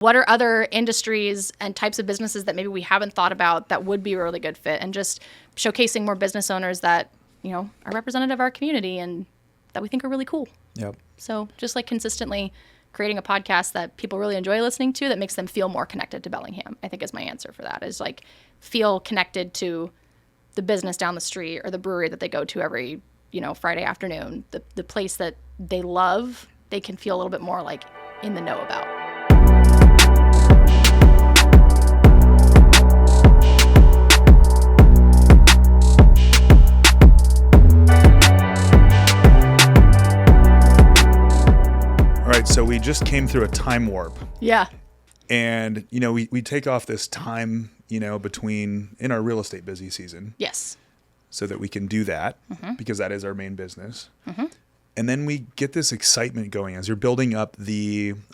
what are other industries and types of businesses that maybe we haven't thought about that would be a really good fit, and just showcasing more business owners that, you know, are representative of our community and that we think are really cool. Yep. So just like consistently creating a podcast that people really enjoy listening to that makes them feel more connected to Bellingham, I think is my answer for that, is like feel connected to the business down the street or the brewery that they go to every, you know, Friday afternoon, the place that they love, they can feel a little bit more like in the know about. All right, so we just came through a time warp. Yeah. And, you know, we take off this time, you know, between in our real estate busy season. Yes. So that we can do that because that is our main business. And then we get this excitement going as you're building up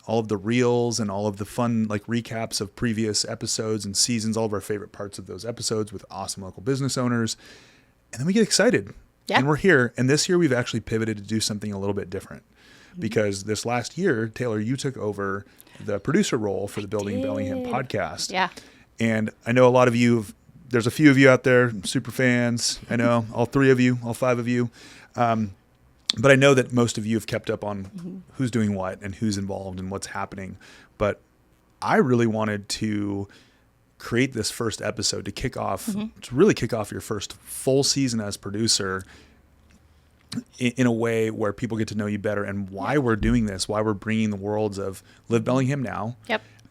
all of the reels and all of the fun like recaps of previous episodes and seasons, all of our favorite parts of those episodes with awesome local business owners. And then we get excited. Yeah. And we're here. And this year we've actually pivoted to do something a little bit different. Because this last year, Taylor, you took over the producer role for the Building Bellingham podcast. Yeah. And I know a lot of you, there's a few of you out there, super fans. I know all 3 of you, all 5 of you. But I know that most of you have kept up on who's doing what and who's involved and what's happening. But I really wanted to create this first episode to kick off, to really kick off your first full season as producer in a way where people get to know you better and why we're doing this, why we're bringing the worlds of Live Bellingham Now,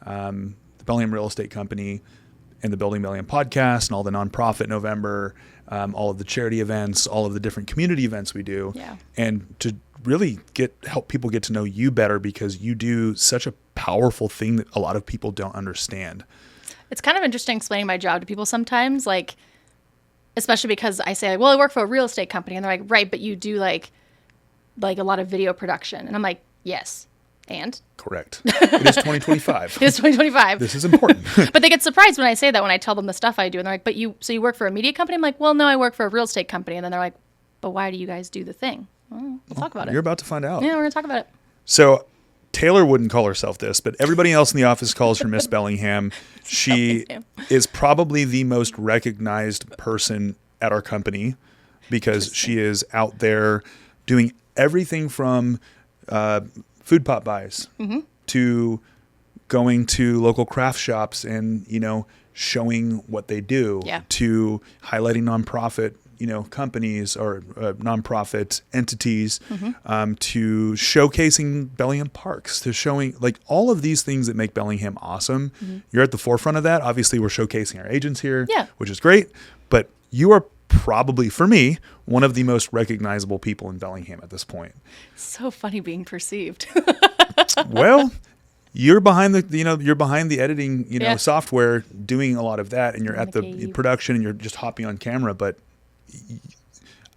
the Bellingham Real Estate Company, and the Building Bellingham podcast, and all the nonprofit November, all of the charity events, all of the different community events we do, and to really help people get to know you better because you do such a powerful thing that a lot of people don't understand. It's kind of interesting explaining my job to people sometimes, like, especially because I say, well, I work for a real estate company. And they're like, right, but you do like a lot of video production. And I'm like, yes. And? Correct. It is 2025. It is 2025. This is important. But they get surprised when I say that, when I tell them the stuff I do. And they're like, so you work for a media company? I'm like, well, no, I work for a real estate company. And then they're like, but why do you guys do the thing? Well, we'll talk about it. You're about to find out. Yeah, we're going to talk about it. So Taylor wouldn't call herself this, but everybody else in the office calls her Miss Bellingham. She is probably the most recognized person at our company because she is out there doing everything from food pot buys to going to local craft shops and, you know, showing what they do to highlighting nonprofit, you know, companies or nonprofit entities, to showcasing Bellingham parks, to showing like all of these things that make Bellingham awesome. You're at the forefront of that. Obviously, we're showcasing our agents here, which is great. But you are probably, for me, one of the most recognizable people in Bellingham at this point. So funny being perceived. Well, you're behind the editing, software, doing a lot of that, and you're at the production and you're just hopping on camera. But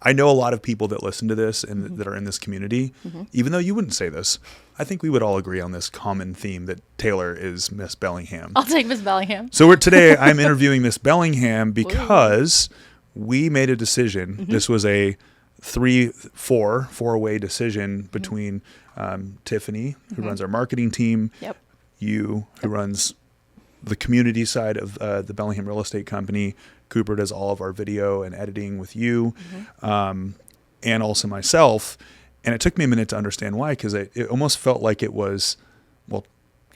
I know a lot of people that listen to this and that are in this community, even though you wouldn't say this, I think we would all agree on this common theme that Taylor is Miss Bellingham. I'll take Miss Bellingham. So today I'm interviewing Miss Bellingham because we made a decision. This was a four-way decision between Tiffany, who runs our marketing team, you, who runs the community side of the Bellingham Real Estate Company. Cooper does all of our video and editing with you, and also myself. And it took me a minute to understand why, because it almost felt like it was, well,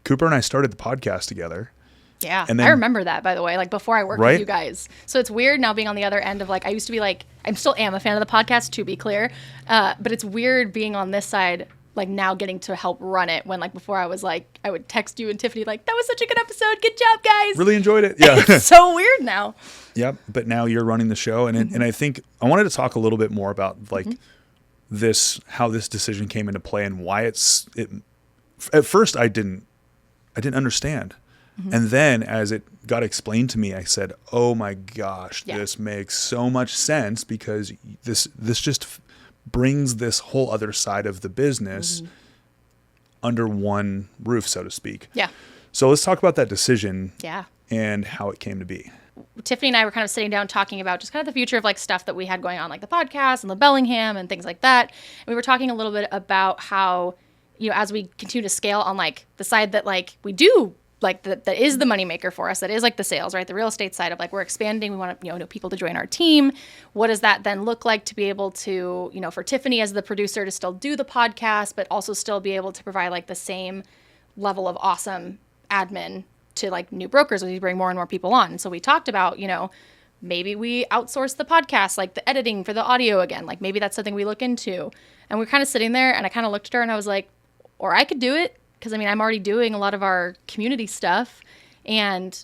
Cooper and I started the podcast together. Yeah, and then, I remember that, by the way, like before I worked with you guys. So it's weird now being on the other end of like, I used to be like, I still am a fan of the podcast, to be clear. But it's weird being on this side, like now getting to help run it, when like before I was like, I would text you and Tiffany like, that was such a good episode. Good job, guys. Really enjoyed it. Yeah. It's so weird now. Yep. But now you're running the show. And and I think I wanted to talk a little bit more about like how this decision came into play and why it at first I didn't understand. And then as it got explained to me, I said, oh my gosh, this makes so much sense, because this just brings this whole other side of the business under one roof, so to speak. Yeah. So let's talk about that decision and how it came to be. Tiffany and I were kind of sitting down talking about just kind of the future of like stuff that we had going on, like the podcast and the Bellingham and things like that. And we were talking a little bit about how, you know, as we continue to scale on like the side that like we do like that is the moneymaker for us. That is like the sales, right? The real estate side of like, we're expanding. We want to, know people to join our team. What does that then look like to be able to, for Tiffany as the producer to still do the podcast, but also still be able to provide like the same level of awesome admin to like new brokers as we bring more and more people on. And so we talked about, maybe we outsource the podcast, like the editing for the audio again. Like maybe that's something we look into. And we're kind of sitting there and I kind of looked at her and I was like, or I could do it. Because I'm already doing a lot of our community stuff, and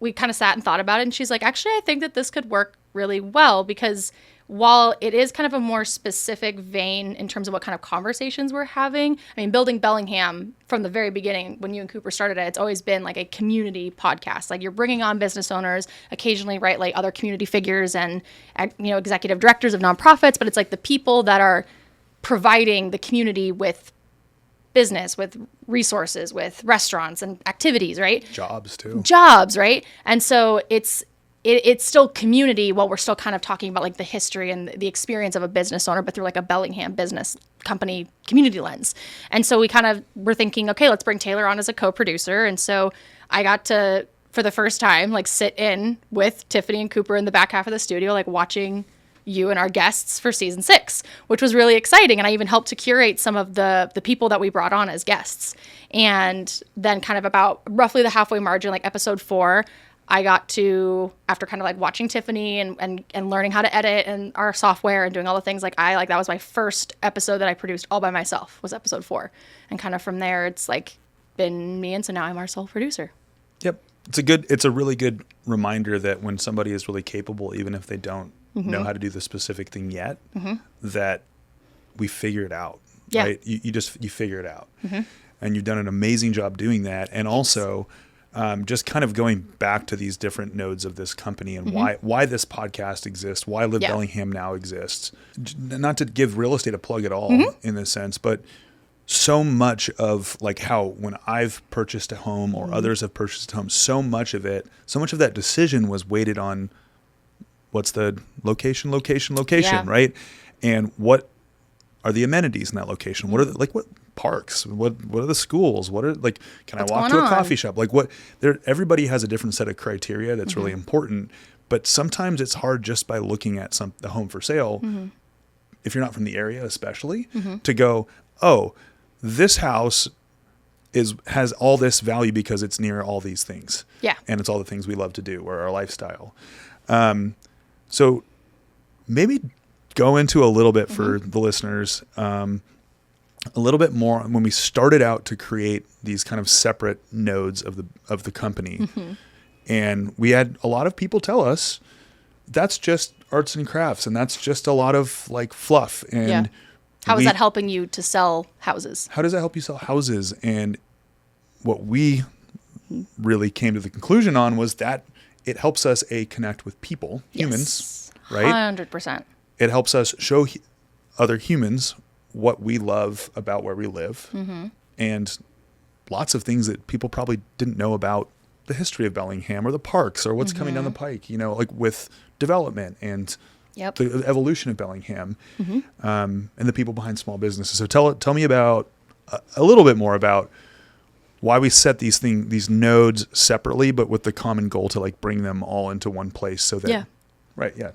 we kind of sat and thought about it. And she's like, actually, I think that this could work really well, because while it is kind of a more specific vein in terms of what kind of conversations we're having, building Bellingham from the very beginning, when you and Cooper started it, it's always been like a community podcast. Like you're bringing on business owners, occasionally, right, like other community figures and, executive directors of nonprofits, but it's like the people that are providing the community with business, with resources, with restaurants and activities, right? Jobs too. Jobs, right? And so it's still community while we're still kind of talking about like the history and the experience of a business owner, but through like a Bellingham business company community lens. And so we kind of were thinking, okay, let's bring Taylor on as a co-producer. And so I got to, for the first time, like sit in with Tiffany and Cooper in the back half of the studio, like watching you and our guests for season 6, which was really exciting. And I even helped to curate some of the people that we brought on as guests. And then kind of about roughly the halfway margin, like episode 4, I got to, after kind of like watching Tiffany and learning how to edit and our software and doing all the things, like that was my first episode that I produced all by myself, was episode 4. And kind of from there, it's like been me. And so now I'm our sole producer. Yep. It's a really good reminder that when somebody is really capable, even if they don't know how to do the specific thing yet, that we figure it out, right? You figure it out. And you've done an amazing job doing that. And also just kind of going back to these different nodes of this company and why this podcast exists, why Live Bellingham now exists. Not to give real estate a plug at all in this sense, but so much of like how when I've purchased a home or others have purchased a home, so much of that decision was weighted on what's the location, right? And what are the amenities in that location? What are what parks? What are the schools? What are can I walk to a coffee shop? Everybody has a different set of criteria that's really important, but sometimes it's hard just by looking at the home for sale, if you're not from the area especially, to go, oh, this house has all this value because it's near all these things. Yeah. And it's all the things we love to do or our lifestyle. So maybe go into a little bit for the listeners, a little bit more when we started out to create these kind of separate nodes of the company. And we had a lot of people tell us that's just arts and crafts and that's just a lot of like fluff. And how is that helping you to sell houses? How does that help you sell houses? And what we really came to the conclusion on was that it helps us connect with people, humans, right? 100%. It helps us show other humans what we love about where we live, and lots of things that people probably didn't know about the history of Bellingham or the parks or what's coming down the pike, like with development and the evolution of Bellingham, and the people behind small businesses. So tell me about a little bit more about why we set these nodes separately, but with the common goal to like bring them all into one place so that, right. Yeah.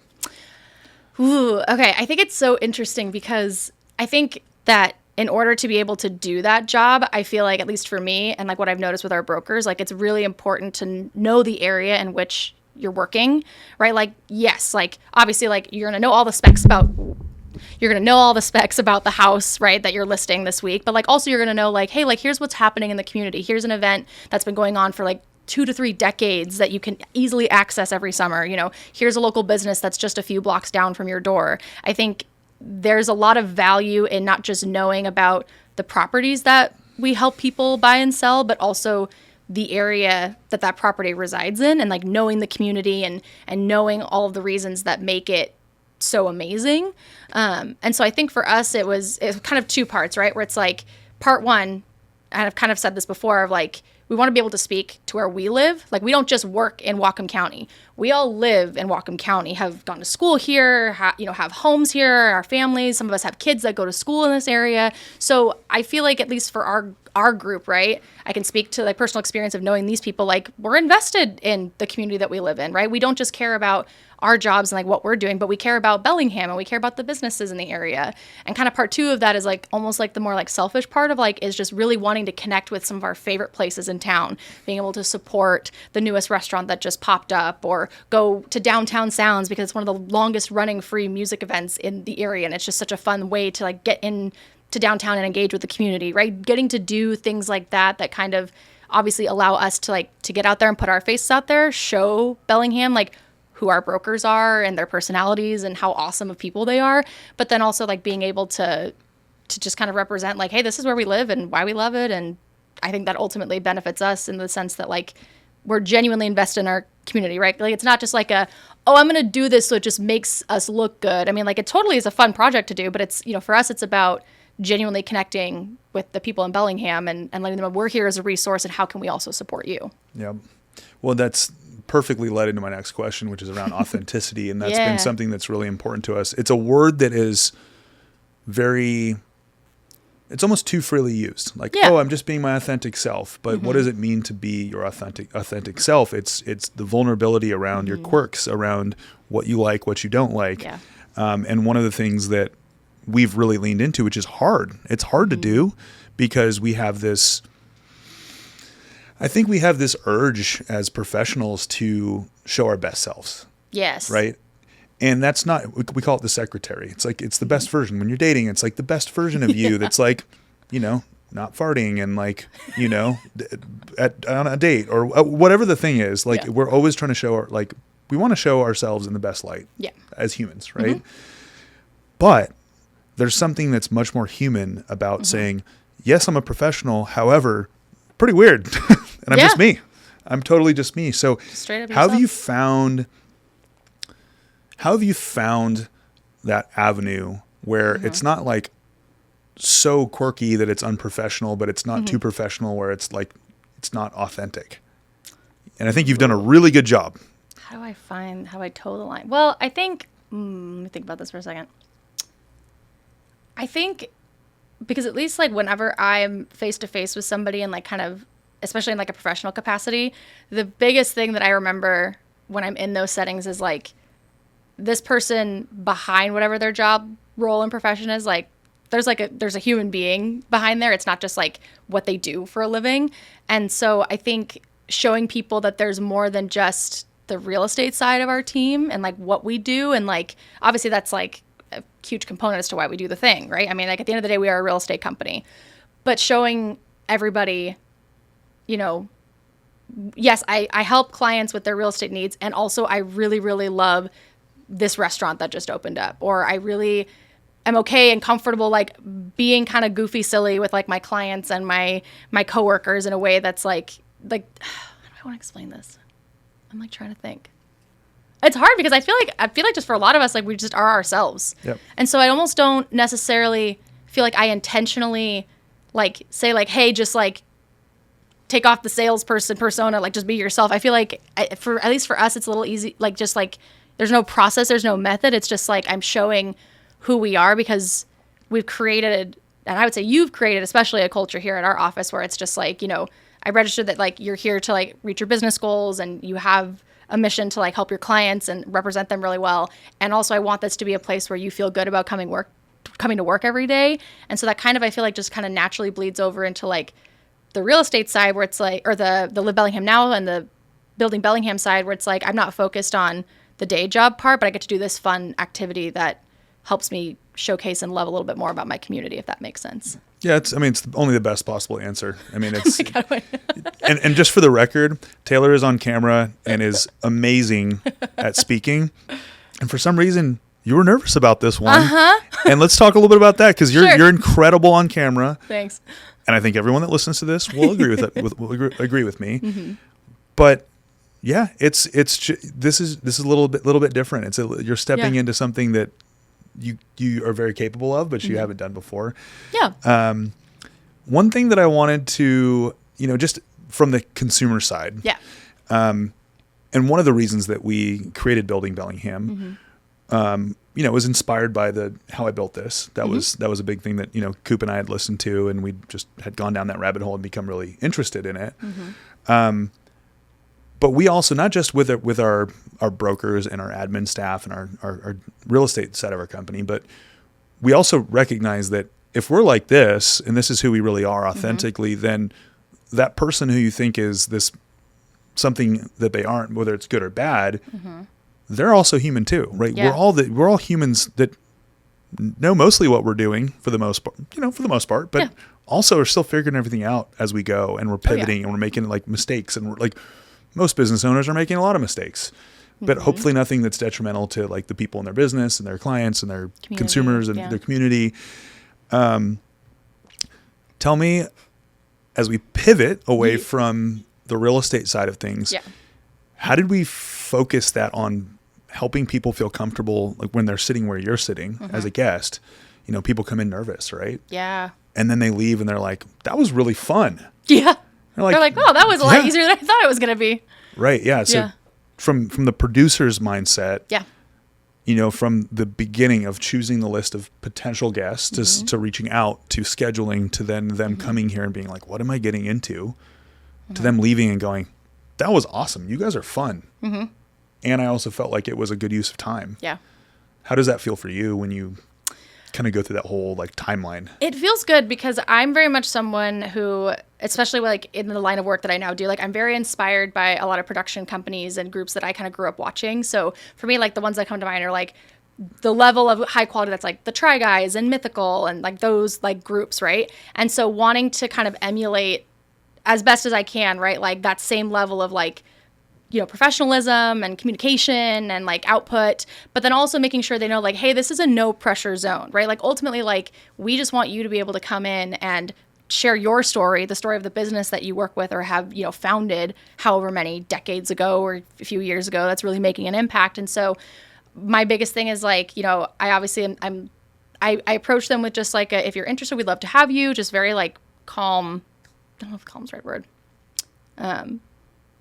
Ooh, okay. I think it's so interesting because I think that in order to be able to do that job, I feel like, at least for me and like what I've noticed with our brokers, like it's really important to know the area in which you're working, right? Like, yes, like obviously like you're going to know all the specs about the house, right, that you're listing this week. But like also you're going to know like, hey, like here's what's happening in the community. Here's an event that's been going on for like 2 to 3 decades that you can easily access every summer. Here's a local business that's just a few blocks down from your door. I think there's a lot of value in not just knowing about the properties that we help people buy and sell, but also the area that property resides in, and like knowing the community and knowing all of the reasons that make it so amazing. And so I think for us, it was kind of 2 parts, right? Where it's like part 1, and I've kind of said this before, of like, we want to be able to speak to where we live. Like, we don't just work in Whatcom County. We all live in Whatcom County, have gone to school here, have homes here, our families. Some of us have kids that go to school in this area. So I feel like, at least for our group, right? I can speak to like personal experience of knowing these people, like we're invested in the community that we live in, right? We don't just care about our jobs and like what we're doing, but we care about Bellingham and we care about the businesses in the area. And kind of part 2 of that is like almost like the more like selfish part of like is just really wanting to connect with some of our favorite places in town, being able to support the newest restaurant that just popped up or go to Downtown Sounds because it's one of the longest running free music events in the area. And it's just such a fun way to like get in to downtown and engage with the community, right? Getting to do things like that kind of obviously allow us to like to get out there and put our faces out there, show Bellingham like who our brokers are and their personalities and how awesome of people they are, but then also like being able to just kind of represent like, hey, this is where we live and why we love it. And I think that ultimately benefits us in the sense that like we're genuinely invested in our community, right? Like it's not just like I'm going to do this so it just makes us look good. I mean, like it totally is a fun project to do, but it's, for us, it's about genuinely connecting with the people in Bellingham and letting them know we're here as a resource and how can we also support you. Yeah. Well, that's perfectly led into my next question, which is around authenticity. And that's been something that's really important to us. It's a word that is it's almost too freely used. Like, I'm just being my authentic self. But what does it mean to be your authentic self? It's the vulnerability around your quirks, around what you like, what you don't like. Yeah. And one of the things that we've really leaned into, which is hard. It's hard to do because we have this, I think we have this urge as professionals to show our best selves. Yes. Right. And that's not, we call it the secretary. It's like, it's the best version. When you're dating, it's like the best version of you that's like, not farting and like, on a date or whatever the thing is. Like we're always trying to show we want to show ourselves in the best light as humans. Right. But there's something that's much more human about saying, yes, I'm a professional. However, pretty weird. And I'm just me. I'm totally just me. So how have you found that avenue where it's not like so quirky that it's unprofessional, but it's not too professional where it's like, it's not authentic? And I think you've done a really good job. How do I toe the line? Well, I think, let me think about this for a second. I think because at least like whenever I'm face to face with somebody and like kind of, especially in like a professional capacity, the biggest thing that I remember when I'm in those settings is like this person behind whatever their job role and profession is, like there's a human being behind there. It's not just like what they do for a living. And so I think showing people that there's more than just the real estate side of our team and like what we do. And like, obviously that's like a huge component as to why we do the thing, right? I mean, like at the end of the day, we are a real estate company, but showing everybody, yes, I help clients with their real estate needs. And also I really, really love this restaurant that just opened up, or I really am okay and comfortable, like being kind of goofy, silly with like my clients and my coworkers in a way that's like, how do I want to explain this? I'm like trying to think. It's hard because I feel like just for a lot of us, like we just are ourselves. Yep. And so I almost don't necessarily feel like I intentionally like say like, hey, just like take off the salesperson persona, like just be yourself. I feel like at least for us, it's a little easy. Like just like there's no process, there's no method. It's just like I'm showing who we are because we've created, and I would say you've created especially a culture here at our office where it's just like, I registered that like you're here to like reach your business goals and you have a mission to like help your clients and represent them really well. And also I want this to be a place where you feel good about coming to work every day. And so that kind of, I feel like just kind of naturally bleeds over into like the real estate side where it's like, or the Live Bellingham Now and the Building Bellingham side where it's like, I'm not focused on the day job part, but I get to do this fun activity that helps me showcase and love a little bit more about my community, if that makes sense. Yeah, it's only the best possible answer. I mean, it's, and just for the record, Taylor is on camera and is amazing at speaking. And for some reason, you were nervous about this one. And let's talk a little bit about that because you're incredible on camera. Thanks. And I think everyone that listens to this will agree with it. Will agree with me. Mm-hmm. But yeah, this is a little bit different. You're stepping into something that you are very capable of, but you haven't done before. Yeah. One thing that I wanted to, just from the consumer side. Yeah. And one of the reasons that we created Building Bellingham was inspired by how I built this. That was a big thing that, Coop and I had listened to, and we just had gone down that rabbit hole and become really interested in it. But we also, not just with our brokers and our admin staff and our real estate side of our company, but we also recognize that if we're like this, and this is who we really are authentically, then that person who you think is this something that they aren't, whether it's good or bad, they're also human too, right? Yeah. We're all humans that know mostly what we're doing for the most part, but also are still figuring everything out as we go, and we're pivoting and we're making like mistakes, and we're like, most business owners are making a lot of mistakes, but hopefully nothing that's detrimental to like the people in their business and their clients and their consumers and their community. Tell me, as we pivot away from the real estate side of things, how did we focus that on helping people feel comfortable, like when they're sitting where you're sitting as a guest? People come in nervous, right? Yeah. And then they leave and they're like, that was really fun. Yeah. They're like, oh, that was a lot easier than I thought it was going to be. Right. Yeah. So from the producer's mindset, from the beginning of choosing the list of potential guests to reaching out, to scheduling, to then them coming here and being like, what am I getting into? To them leaving and going, that was awesome. You guys are fun. And I also felt like it was a good use of time. Yeah. How does that feel for you when you kind of go through that whole like timeline? It feels good because I'm very much someone who, especially like in the line of work that I now do, like I'm very inspired by a lot of production companies and groups that I kind of grew up watching. So for me, like the ones that come to mind are like the level of high quality that's like the Try Guys and Mythical and like those like groups, right? And so wanting to kind of emulate as best as I can, right? Like that same level of like, professionalism and communication and like output, but then also making sure they know like, hey, this is a no pressure zone, right? Like ultimately, like we just want you to be able to come in and share your story, the story of the business that you work with or have, founded however many decades ago or a few years ago that's really making an impact. And so my biggest thing is like, I obviously I approach them with just like, if you're interested, we'd love to have you, just very like calm. I don't know if calm's the right word.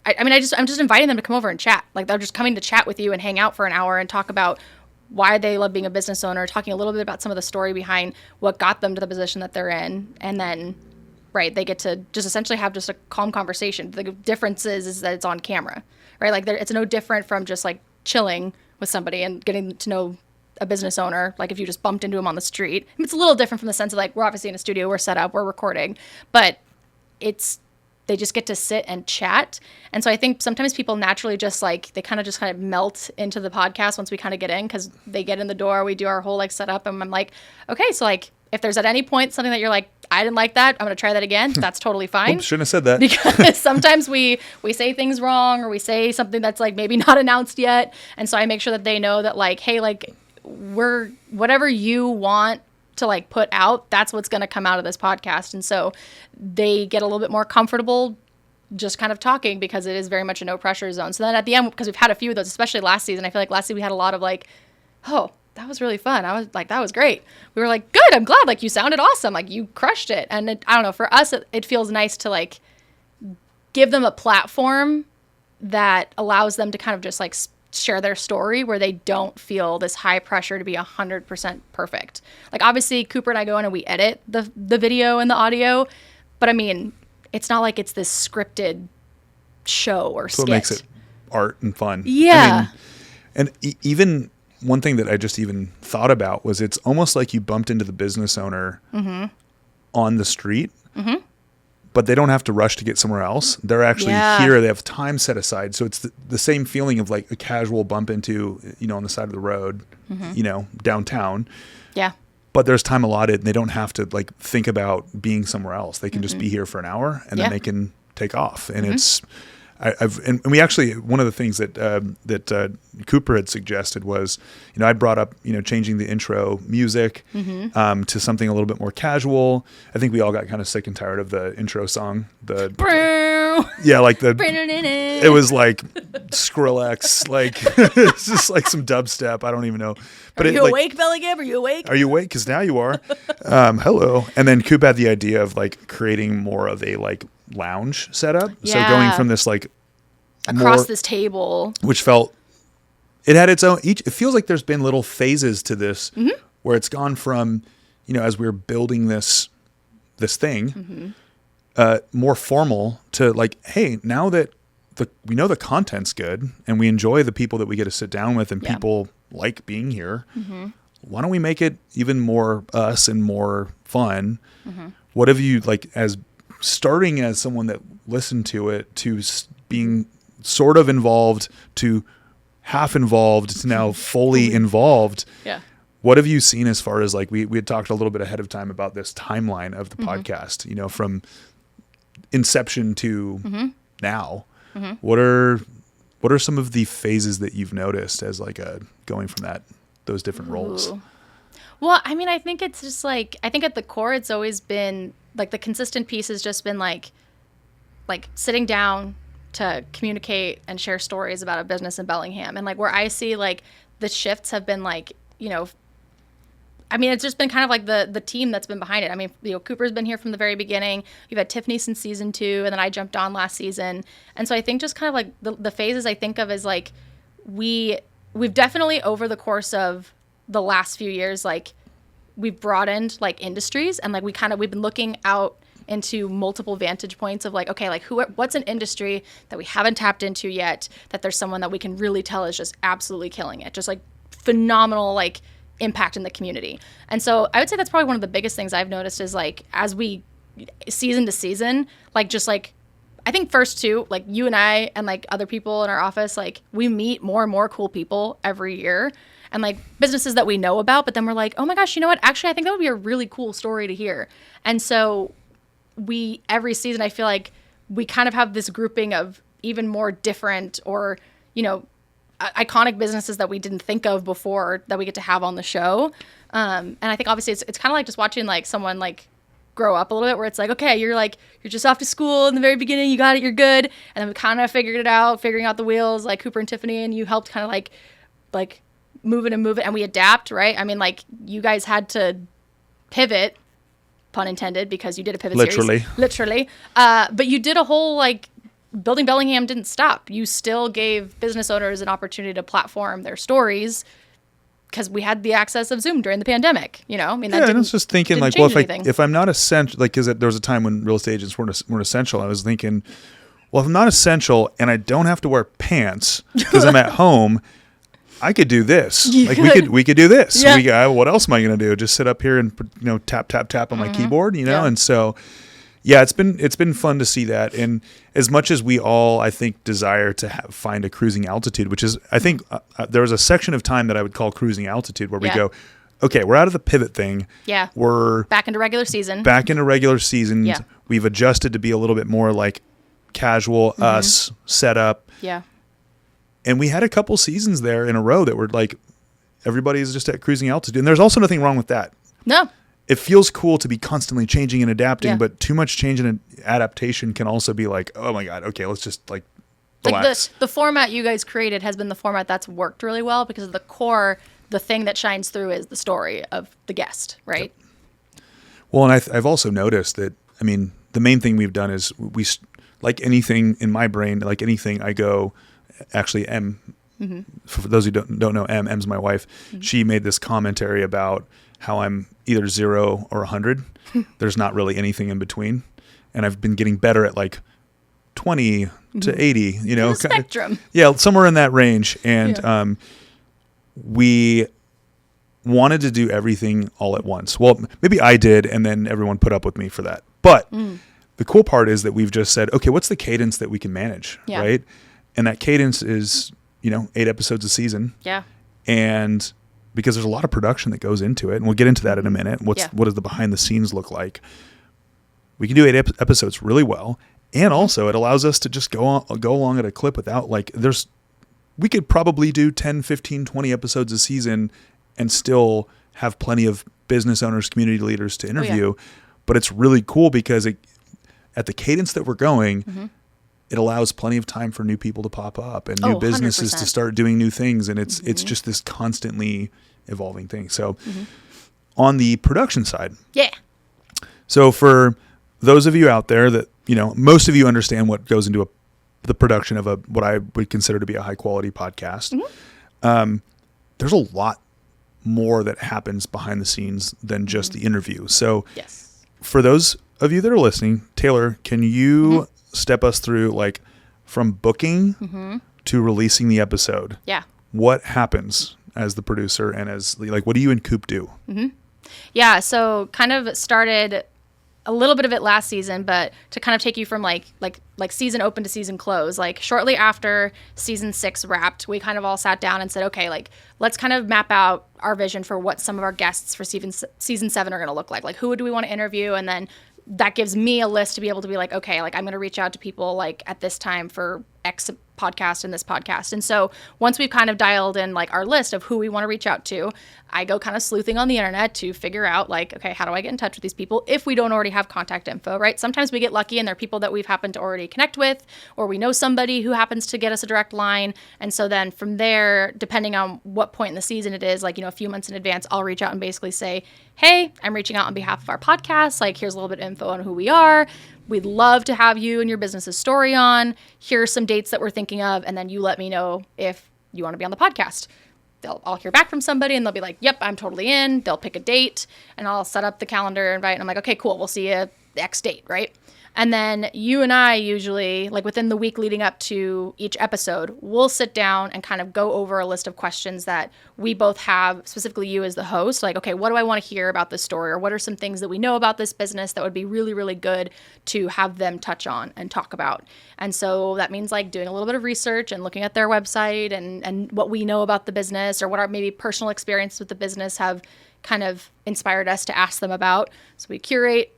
I'm just inviting them to come over and chat. Like they're just coming to chat with you and hang out for an hour and talk about why they love being a business owner, talking a little bit about some of the story behind what got them to the position that they're in. And then, right, they get to just essentially have just a calm conversation. The difference is that it's on camera, right? Like it's no different from just like chilling with somebody and getting to know a business owner. Like if you just bumped into them on the street, it's a little different from the sense of like, we're obviously in a studio, we're set up, we're recording, but they just get to sit and chat. And so I think sometimes people naturally just like, they kind of melt into the podcast once we kind of get in, because they get in the door, we do our whole like setup, and I'm like, okay, so like if there's at any point something that you're like, I didn't like that, I'm going to try that again, that's totally fine. Oops, shouldn't have said that. Because sometimes we say things wrong or we say something that's like maybe not announced yet. And so I make sure that they know that like, hey, like we're whatever you want to like put out, that's what's going to come out of this podcast. And so they get a little bit more comfortable just kind of talking, because it is very much a no pressure zone. So then at the end, because we've had a few of those, especially last season, I feel like last season we had a lot of like, oh, that was really fun. I was like, that was great. We were like, good, I'm glad, like you sounded awesome. Like you crushed it. And I don't know, for us, it feels nice to like give them a platform that allows them to kind of just like share their story, where they don't feel this high pressure to be 100% perfect. Like obviously Cooper and I go in and we edit the video and the audio, but I mean, it's not like it's this scripted show or skit. So it makes it art and fun. Yeah. And even one thing that I just even thought about was it's almost like you bumped into the business owner on the street, but they don't have to rush to get somewhere else. They're actually here. They have time set aside. So it's the same feeling of like a casual bump into, on the side of the road, downtown. Yeah. But there's time allotted, and they don't have to like think about being somewhere else. They can just be here for an hour, and then they can take off. And it's, and we actually, one of the things that Cooper had suggested was, I brought up, changing the intro music to something a little bit more casual. I think we all got kind of sick and tired of the intro song. It was like Skrillex, like it's just like some dubstep. I don't even know. But are you awake, Bellingham? Are you awake? Are you awake? Because now you are. Hello. And then Coop had the idea of like creating more of a like lounge setup. So going from this like across this table, which felt it had its own, it feels like there's been little phases to this where it's gone from, as we were building this thing, more formal to like, hey, now that we know the content's good and we enjoy the people that we get to sit down with and people like being here. Why don't we make it even more us and more fun? What have you, like, as starting as someone that listened to it to being sort of involved to half involved to now fully involved? Yeah. What have you seen as far as, like, we had talked a little bit ahead of time about this timeline of the podcast, from inception to now. What are some of the phases that you've noticed as like going from those different roles? Well, I mean, I think it's just like, I think at the core, it's always been like the consistent piece has just been like sitting down to communicate and share stories about a business in Bellingham. And like where I see like the shifts have been like, I mean, it's just been kind of like the team that's been behind it. I mean, Cooper's been here from the very beginning. You've had Tiffany since season 2, and then I jumped on last season. And so I think just kind of like the phases I think of is like we've definitely over the course of the last few years, like we've broadened like industries and like we've been looking out into multiple vantage points of like, okay, like what's an industry that we haven't tapped into yet, that there's someone that we can really tell is just absolutely killing it, just like phenomenal like impact in the community. And so I would say that's probably one of the biggest things I've noticed is like as we season to season, like just like I think first too, like you and I and like other people in our office, like we meet more and more cool people every year and like businesses that we know about, but then we're like, oh my gosh, you know what? Actually, I think that would be a really cool story to hear. And so every season, I feel like we kind of have this grouping of even more different or, iconic businesses that we didn't think of before that we get to have on the show. And I think obviously it's kind of like just watching like someone like grow up a little bit where it's like, okay, you're just off to school in the very beginning, you got it, you're good. And then we kind of figuring out the wheels, like Cooper and Tiffany, and you helped kind of like move it and we adapt, right? I mean, like you guys had to pivot, pun intended, because you did a pivot series. Literally. But you did a whole like Building Bellingham didn't stop. You still gave business owners an opportunity to platform their stories because we had the access of Zoom during the pandemic. I mean, I was just thinking like, well, if I'm not essential, like, because there was a time when real estate agents weren't essential. I was thinking, well, if I'm not essential and I don't have to wear pants because I'm at home, I could do this. Like we could do this. Yeah. What else am I going to do? Just sit up here and tap tap tap on my keyboard, Yeah. And so. Yeah, it's been fun to see that, and as much as we all, I think, desire to find a cruising altitude, which is, I think, there was a section of time that I would call cruising altitude, where we go, okay, we're out of the pivot thing. Yeah, we're back into regular season. Yeah. We've adjusted to be a little bit more like casual, us set up. Yeah, and we had a couple seasons there in a row that were like everybody's just at cruising altitude, and there's also nothing wrong with that. No. It feels cool to be constantly changing and adapting, but too much change and adaptation can also be like, oh my God, okay, let's just like relax. Like the format you guys created has been the format that's worked really well because of the core, the thing that shines through is the story of the guest, right? Yep. Well, and I've also noticed that, I mean, the main thing we've done is we, like anything in my brain, like anything I go, actually M, for those who don't know M's my wife, she made this commentary about how I'm either 0 or 100. There's not really anything in between. And I've been getting better at like 20 to 80, spectrum. Somewhere in that range. And we wanted to do everything all at once. Well, maybe I did, and then everyone put up with me for that. But the cool part is that we've just said, okay, what's the cadence that we can manage, right? And that cadence is, 8 episodes a season. Yeah. And because there's a lot of production that goes into it, and we'll get into that in a minute. What does the behind the scenes look like? We can do 8 episodes really well, and also it allows us to just go along at a clip without we could probably do 10, 15, 20 episodes a season and still have plenty of business owners, community leaders to interview. But it's really cool because at the cadence that we're going, it allows plenty of time for new people to pop up and new businesses 100%. to start doing new things. And it's just this constantly evolving thing. So on the production side. Yeah. So for those of you out there that, most of you understand what goes into the production of what I would consider to be a high quality podcast. there's a lot more that happens behind the scenes than just the interview. So Yes. for those of you that are listening, Taylor, can you step us through like from booking to releasing the episode? Yeah. What happens as the producer and as like, what do you and Coop do? Yeah, so kind of started a little bit of it last season, but to kind of take you from like season open to season close, like shortly after season 6 wrapped, we kind of all sat down and said, okay, like let's kind of map out our vision for what some of our guests for season 7 are going to look like. Like who do we want to interview? And then that gives me a list to be able to be like, okay, like I'm going to reach out to people like at this time for X podcast and this podcast. And so once we've kind of dialed in like our list of who we want to reach out to, I go kind of sleuthing on the internet to figure out like, okay, how do I get in touch with these people if we don't already have contact info, right? Sometimes we get lucky and they're people that we've happened to already connect with, or we know somebody who happens to get us a direct line. And so then from there, depending on what point in the season it is, like, you know, a few months in advance, I'll reach out and basically say, hey, I'm reaching out on behalf of our podcast. Like, here's a little bit of info on who we are. We'd love to have you and your business's story on. Here are some dates that we're thinking of. And then you let me know if you want to be on the podcast. I'll hear back from somebody and they'll be like, yep, I'm totally in. They'll pick a date and I'll set up the calendar invite. And I'm like, okay, cool. We'll see you X date, right? And then you and I usually, like within the week leading up to each episode, we'll sit down and kind of go over a list of questions that we both have, specifically you as the host. Like, okay, what do I want to hear about this story? Or what are some things that we know about this business that would be really, really good to have them touch on and talk about? And so that means like doing a little bit of research and looking at their website and what we know about the business or what our maybe personal experience with the business have kind of inspired us to ask them about. So we curate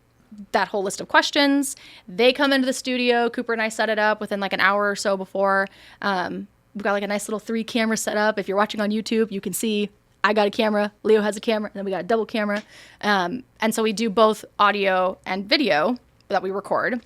that whole list of questions. They come into the studio. Cooper and I set it up within like an hour or so before. We've got like a nice little 3-camera setup. If you're watching on YouTube, you can see I got a camera, Leo has a camera, and then we got a double camera. And so we do both audio and video that we record.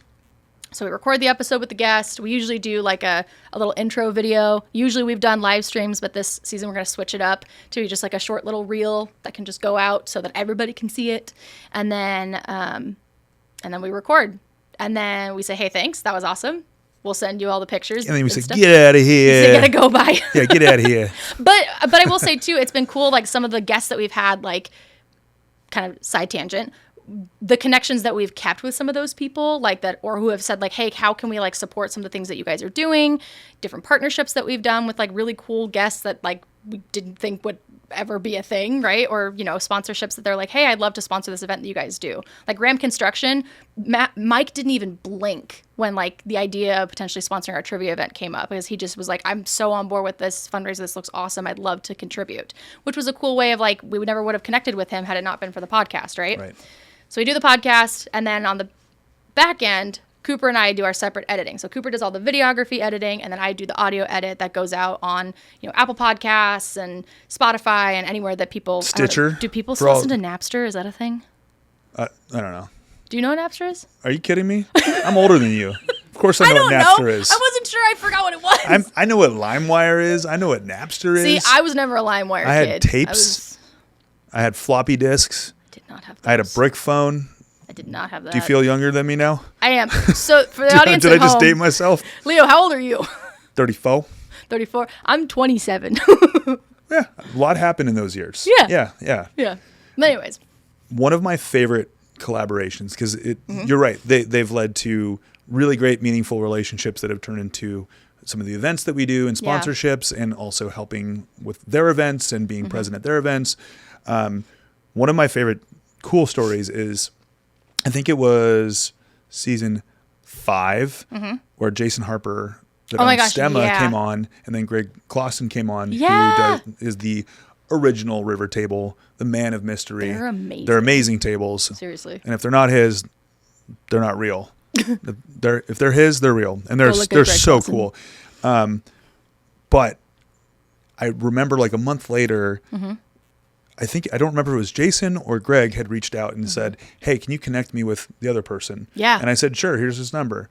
So we record the episode with the guest. We usually do like a little intro video. Usually we've done live streams, but this season we're going to switch it up to just like a short little reel that can just go out so that everybody can see it. And then we record. And then we say, hey, thanks. That was awesome. We'll send you all the pictures. And then we say, get out of here. You gotta go by. Yeah, get out of here. But I will say, too, it's been cool, like some of the guests that we've had, like kind of side tangent, the connections that we've kept with some of those people, like that, or who have said like, hey, how can we like support some of the things that you guys are doing, different partnerships that we've done with like really cool guests that like we didn't think would ever be a thing, right? Or, you know, sponsorships that they're like, hey, I'd love to sponsor this event that you guys do. Like Ram Construction, Mike didn't even blink when like the idea of potentially sponsoring our trivia event came up, because he just was like, I'm so on board with this fundraiser. This looks awesome. I'd love to contribute, which was a cool way of like, we never would have connected with him had it not been for the podcast, right? Right. So we do the podcast, and then on the back end, Cooper and I do our separate editing. So Cooper does all the videography editing, and then I do the audio edit that goes out on, you know, Apple Podcasts and Spotify and anywhere that people... Stitcher. Do people still listen to Napster? Is that a thing? I don't know. Do you know what Napster is? Are you kidding me? I'm older than you. Of course I know what Napster is. I wasn't sure. I forgot what it was. I know what LimeWire is. I know what Napster is. See, I was never a LimeWire kid. I had tapes. I had floppy disks. Did not have those. I had a brick phone. I did not have that. Do you feel younger than me now? I am. So for the audience at home... Did I just date myself? Leo, how old are you? 34. 34. I'm 27. Yeah, a lot happened in those years. Yeah. Yeah. But anyways. One of my favorite collaborations, because you're right, they've led to really great, meaningful relationships that have turned into some of the events that we do and sponsorships, and also helping with their events and being present at their events. One of my favorite cool stories is, I think it was season 5 where Jason Harper that owns Stemma came on, and then Greg Clausen came on, who is the original River Table, the man of mystery. They're amazing. They're amazing tables. Seriously. And if they're not his, they're not real. If they're his, they're real. And they're so cool. But I remember like a month later, I don't remember if it was Jason or Greg had reached out and said, hey, can you connect me with the other person? Yeah. And I said, sure, here's his number.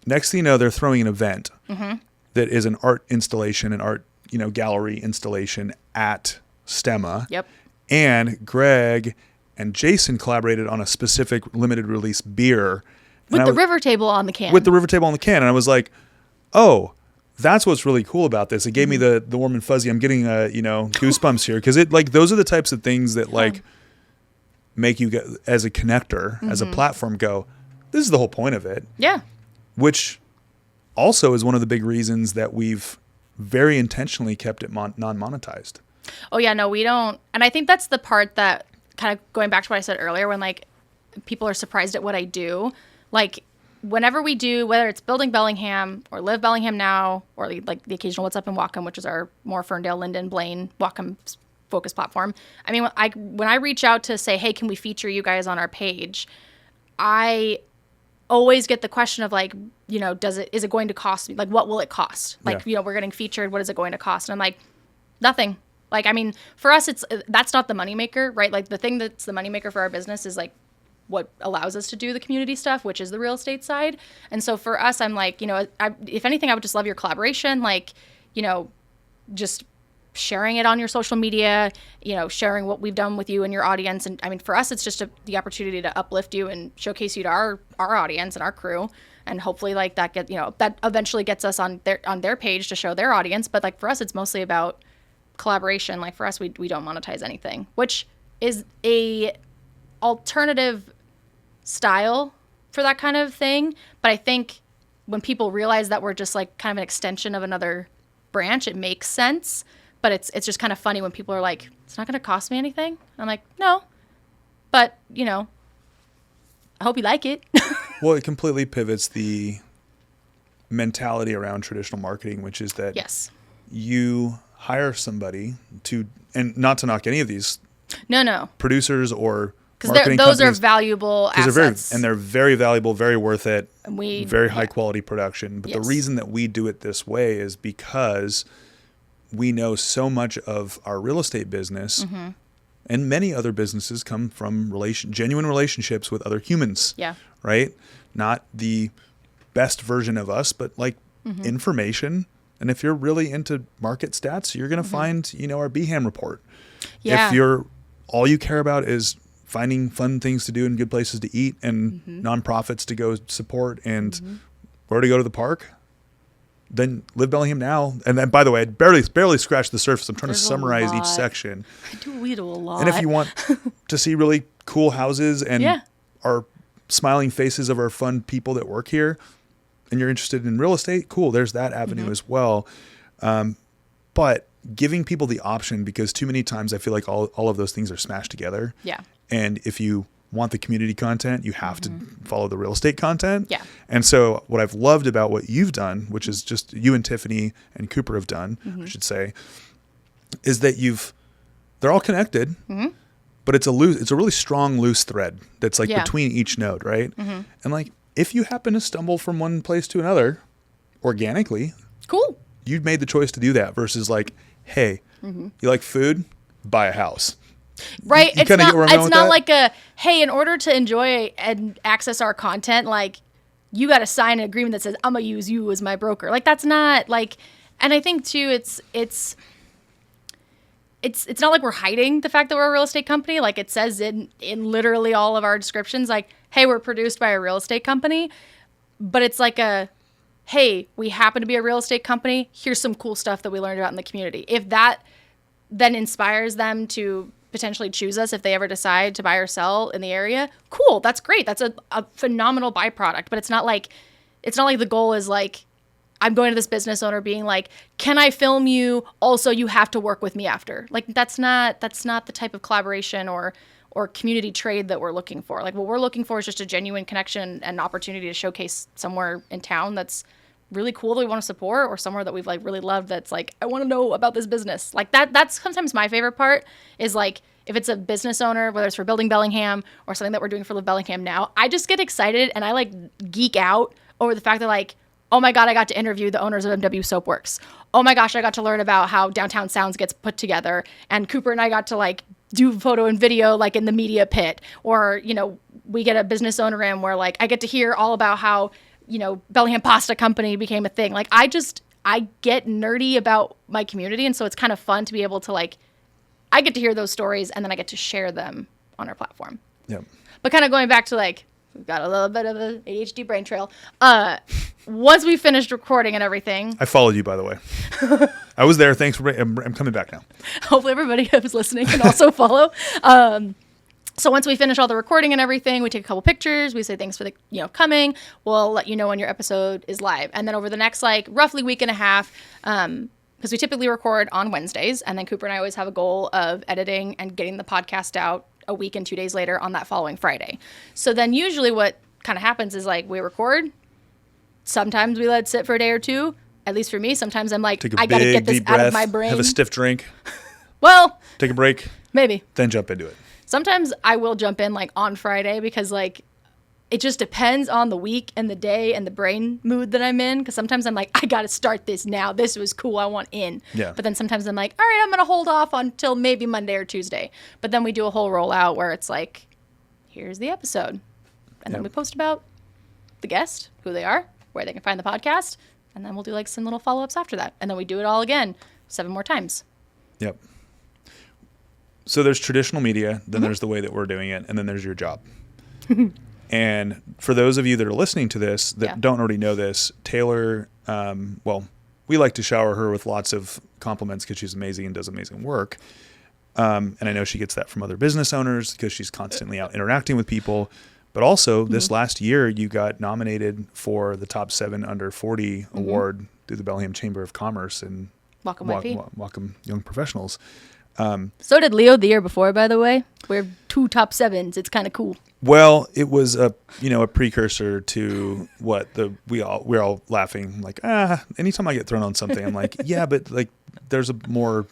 Next thing you know, they're throwing an event that is an art installation, an art, gallery installation at Stemma. Yep. And Greg and Jason collaborated on a specific limited release beer. With the River Table on the can. With the River Table on the can. And I was like, oh, that's what's really cool about this. It gave me the warm and fuzzy. I'm getting goosebumps here because it like those are the types of things that like make you get, as a connector, as a platform, go, this is the whole point of it. Yeah. Which also is one of the big reasons that we've very intentionally kept it non-monetized. Oh yeah, no, we don't. And I think that's the part that kind of going back to what I said earlier, when like people are surprised at what I do, like whenever we do, whether it's Building Bellingham or Live Bellingham Now, or like the occasional What's Up in Whatcom, which is our more Ferndale, Linden, Blaine, Whatcom focus platform. I mean, when I reach out to say, hey, can we feature you guys on our page? I always get the question of like, is it going to cost me? Like, what will it cost? Like, we're getting featured. What is it going to cost? And I'm like, nothing. Like, I mean, for us, that's not the moneymaker, right? Like the thing that's the moneymaker for our business is like what allows us to do the community stuff, which is the real estate side. And so for us, I'm like, if anything, I would just love your collaboration. Like, just sharing it on your social media, sharing what we've done with you and your audience. And I mean, for us, it's just the opportunity to uplift you and showcase you to our audience and our crew. And hopefully like that that eventually gets us on their page to show their audience. But like for us, it's mostly about collaboration. Like for us, we don't monetize anything, which is a alternative style for that kind of thing. But I think when people realize that we're just like kind of an extension of another branch, it makes sense. But it's just kind of funny when people are like, it's not going to cost me anything. I'm like, no, but I hope you like it. Well, it completely pivots the mentality around traditional marketing, which is that you hire somebody to, and not to knock any of these producers or marketing those companies, are valuable assets. They're very valuable, very worth it, and very high quality production. But the reason that we do it this way is because we know so much of our real estate business and many other businesses come from genuine relationships with other humans. Yeah. Right? Not the best version of us, but like information. And if you're really into market stats, you're going to find, our BHAM report. Yeah. If all you care about is finding fun things to do and good places to eat and nonprofits to go support and where to go to the park, then Live Bellingham Now. And then, by the way, I barely scratched the surface. I'm trying to summarize each section. We do a lot. And if you want to see really cool houses and our smiling faces of our fun people that work here, and you're interested in real estate, cool, there's that avenue as well. But giving people the option, because too many times I feel like all of those things are smashed together. Yeah. And if you want the community content, you have to follow the real estate content. Yeah. And so what I've loved about what you've done, which is just you and Tiffany and Cooper have done, I should say, is that they're all connected, but it's a really strong loose thread that's like between each node, right? And like if you happen to stumble from one place to another organically, cool. You've made the choice to do that versus like, hey, you like food? Buy a house. Right. It's not like hey, in order to enjoy and access our content, like you got to sign an agreement that says I'm going to use you as my broker. Like that's not like, and I think too, it's not like we're hiding the fact that we're a real estate company. Like it says in literally all of our descriptions, like, hey, we're produced by a real estate company, but it's like hey, we happen to be a real estate company. Here's some cool stuff that we learned about in the community. If that then inspires them to potentially choose us if they ever decide to buy or sell in the area, cool, that's great. That's a phenomenal byproduct. But it's not like the goal is like I'm going to this business owner being like, can I film you? Also, you have to work with me after. Like that's not the type of collaboration or community trade that we're looking for. Like what we're looking for is just a genuine connection and opportunity to showcase somewhere in town that's really cool that we want to support, or somewhere that we've like really loved that's like, I want to know about this business. Like that's sometimes my favorite part is like if it's a business owner, whether it's for Building Bellingham or something that we're doing for Live Bellingham Now, I just get excited and I like geek out over the fact that like, oh my God, I got to interview the owners of MW Soapworks. Oh my gosh, I got to learn about how Downtown Sounds gets put together. And Cooper and I got to like do photo and video like in the media pit. Or, we get a business owner in where like I get to hear all about how, Bellingham Pasta Company became a thing. Like I get nerdy about my community. And so it's kind of fun to be able to like, I get to hear those stories and then I get to share them on our platform. Yeah. But kind of going back to like we've got a little bit of a ADHD brain trail. Once we finished recording and everything. I followed you, by the way. I was there. Thanks for. I'm coming back now. Hopefully everybody who's listening can also follow. So once we finish all the recording and everything, we take a couple pictures. We say thanks for the coming. We'll let you know when your episode is live. And then over the next roughly week and a half, because we typically record on Wednesdays, and then Cooper and I always have a goal of editing and getting the podcast out a week and 2 days later on that following Friday. So then usually what kind of happens is we record. Sometimes we let it sit for a day or two. At least for me, sometimes I'm like, I got to get this out of my brain. Have a stiff drink. Well, take a break. Maybe. Then jump into it. Sometimes I will jump in on Friday because it just depends on the week and the day and the brain mood that I'm in. Because sometimes I'm like, I got to start this now. This was cool. I want in. Yeah. But then sometimes I'm like, all right, I'm going to hold off until maybe Monday or Tuesday. But then we do a whole rollout where it's here's the episode. And then we post about the guest, who they are, where they can find the podcast. And then we'll do some little follow-ups after that. And then we do it all again 7 more times. Yep. So there's traditional media, then there's the way that we're doing it, and then there's your job. And for those of you that are listening to this that don't already know this, Taylor, we like to shower her with lots of compliments because she's amazing and does amazing work. And I know she gets that from other business owners because she's constantly out interacting with people. But also this last year, you got nominated for the Top 7 Under 40 award through the Bellingham Chamber of Commerce and Welcome Young Professionals. So did Leo the year before, by the way. We're 2 top 7s. It's kind of cool. Well, it was a precursor to what we're all laughing anytime I get thrown on something, I'm like, yeah, but there's a more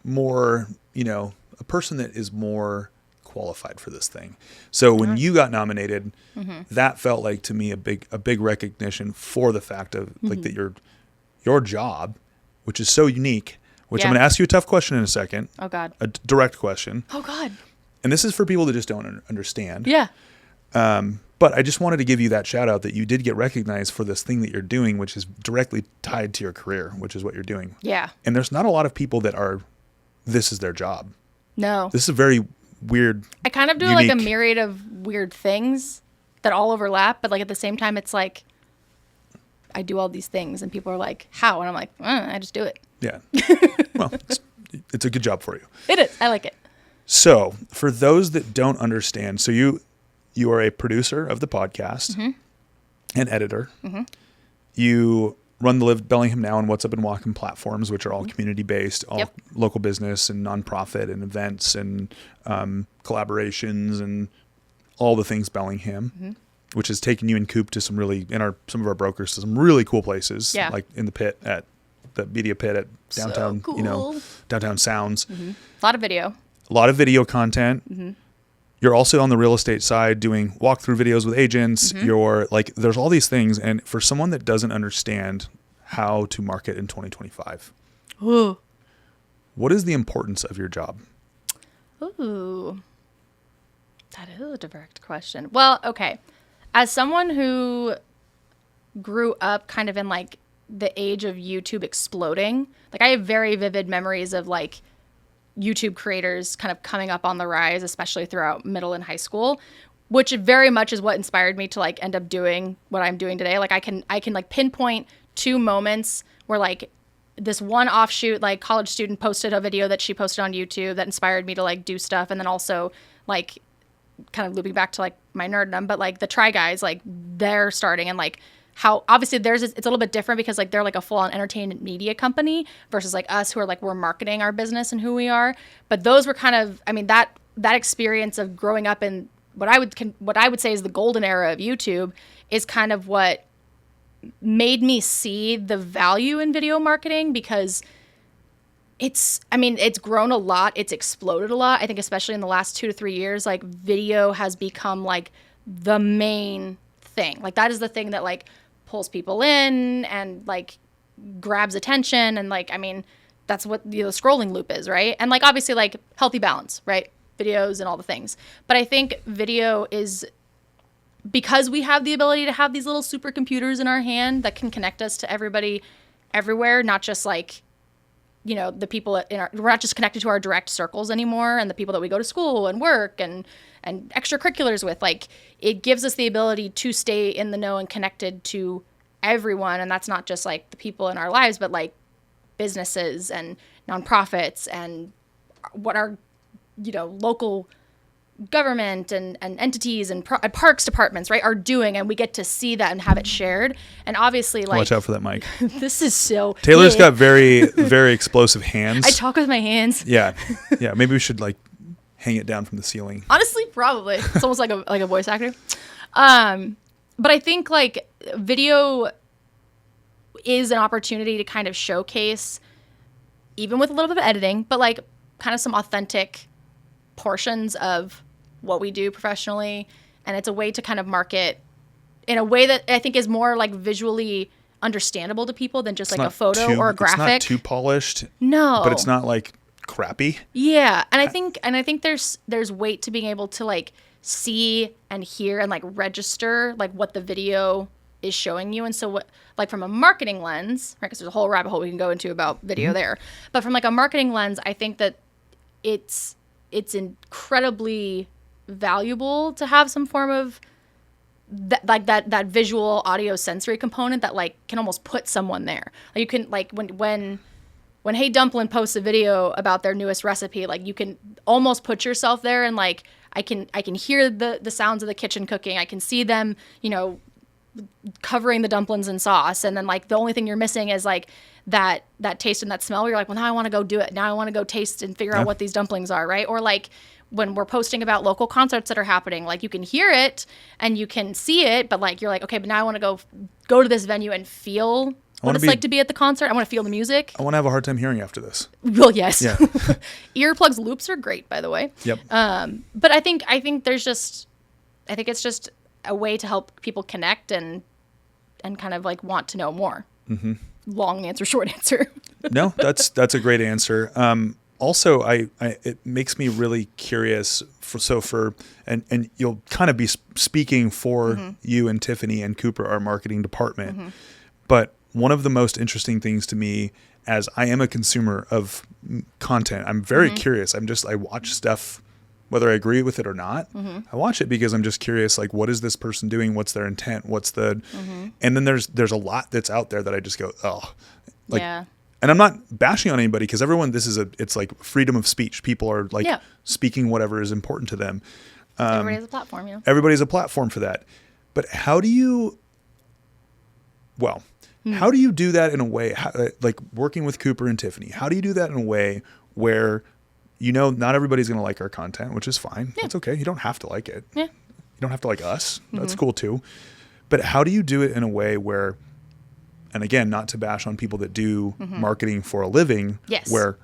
a person that is more qualified for this thing. So when you got nominated, that felt to me a big recognition for the fact of that your job, which is so unique. Which I'm going to ask you a tough question in a second. Oh, God. A direct question. Oh, God. And this is for people that just don't understand. Yeah. But I just wanted to give you that shout out that you did get recognized for this thing that you're doing, which is directly tied to your career, which is what you're doing. Yeah. And there's not a lot of people that this is their job. No. This is a very weird, I kind of do unique, a myriad of weird things that all overlap, but at the same time, it's I do all these things and people are like, how? And I'm like, I just do it. Yeah. Well, it's a good job for you. It is. I like it. So for those that don't understand, so you are a producer of the podcast, an editor. You run the Live Bellingham Now and What's Up and Walking platforms, which are all community-based, all local business and nonprofit and events and collaborations and all the things Bellingham, which has taken you and Coop to some of our brokers to some really cool places, like in the pit at the media pit at downtown, so cool. Downtown Sounds. A lot of video. A lot of video content. You're also on the real estate side doing walkthrough videos with agents. You're there's all these things. And for someone that doesn't understand how to market in 2025, what is the importance of your job? Ooh, that is a direct question. Well, okay. As someone who grew up kind of in the age of YouTube exploding, I have very vivid memories of YouTube creators kind of coming up on the rise, especially throughout middle and high school, which very much is what inspired me to end up doing what I'm doing today. I can pinpoint 2 moments where this one offshoot college student posted a video that she posted on YouTube that inspired me to do stuff, and then also kind of looping back to my nerddom, but the Try Guys, they're starting and how obviously theirs is, it's a little bit different because they're a full-on entertainment media company versus us who are we're marketing our business and who we are. But those were kind of, that experience of growing up in what I would say is the golden era of YouTube is kind of what made me see the value in video marketing, because it's grown a lot. It's exploded a lot. I think especially in the last 2 to 3 years, video has become the main thing. That is the thing that pulls people in and grabs attention. And that's what the scrolling loop is, right? And obviously healthy balance, right? Videos and all the things. But I think video is, because we have the ability to have these little supercomputers in our hand that can connect us to everybody everywhere, not just you know, the people we're not just connected to our direct circles anymore, and the people that we go to school and work and extracurriculars with. Like, it gives us the ability to stay in the know and connected to everyone. And that's not just like the people in our lives, but like businesses and nonprofits and what our, you know, local government and entities and parks departments, right, are doing, and we get to see that and have it shared. And obviously, like, watch out for that mic. This is so Taylor's got very, very explosive hands. I talk with my hands. Yeah. Maybe we should like hang it down from the ceiling. Honestly, probably. It's almost like a voice actor. But I think like video is an opportunity to kind of showcase, even with a little bit of editing, but like kind of some authentic portions of what we do professionally. And it's a way to kind of market in a way that I think is more like visually understandable to people than just like a photo or a graphic. It's not too polished. No. But it's not like crappy. Yeah. And I think there's weight to being able to like see and hear and like register like what the video is showing you. And so what, like from a marketing lens, right, because there's a whole rabbit hole we can go into about video there, but from like a marketing lens, I think that it's incredibly valuable to have some form of that visual audio sensory component that like can almost put someone there. Like you can, like when Hey Dumplin' posts a video about their newest recipe, like you can almost put yourself there, and like I can hear the sounds of the kitchen cooking. I can see them, you know, covering the dumplings in sauce, and then like the only thing you're missing is like that taste and that smell where you're like, well, now I want to go do it. Now I want to go taste and figure out what these dumplings are, right? Or like when we're posting about local concerts that are happening, like you can hear it and you can see it, but like you're like, okay, but now I want to go to this venue and feel what it's like to be at the concert. I want to feel the music. I want to have a hard time hearing after this. Well, yes. Yeah. Earplugs loops are great, by the way. Yep. But I think it's just a way to help people connect and kind of like want to know more. Mm-hmm. Long answer, short answer. No, that's a great answer. Also, it makes me really curious and you'll kind of be speaking for you and Tiffany and Cooper, our marketing department. But one of the most interesting things to me, as I am a consumer of content, I'm very curious. I watch stuff, whether I agree with it or not. I watch it because I'm just curious, like, what is this person doing? What's their intent? And then there's a lot that's out there that I just go, oh, like, yeah. And I'm not bashing on anybody, because everyone, it's like freedom of speech. People are like speaking whatever is important to them. Everybody has a platform, yeah. Everybody has a platform for that. But how do you do that in a way, like working with Cooper and Tiffany, how do you do that in a way where, you know, not everybody's going to like our content, which is fine. That's okay. You don't have to like it. Yeah. You don't have to like us. That's cool too. But how do you do it in a way where, and again, not to bash on people that do marketing for a living, where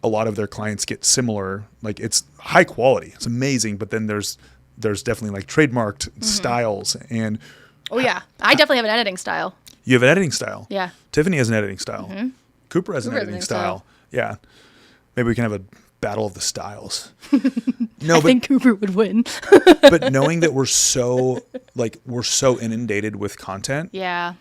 a lot of their clients get similar, like it's high quality, it's amazing, but then there's definitely like trademarked styles and. Oh yeah, I definitely have an editing style. You have an editing style. Yeah. Tiffany has an editing style. Cooper has an editing style. Yeah. Maybe we can have a battle of the styles. I think Cooper would win. But knowing that we're so inundated with content. Yeah.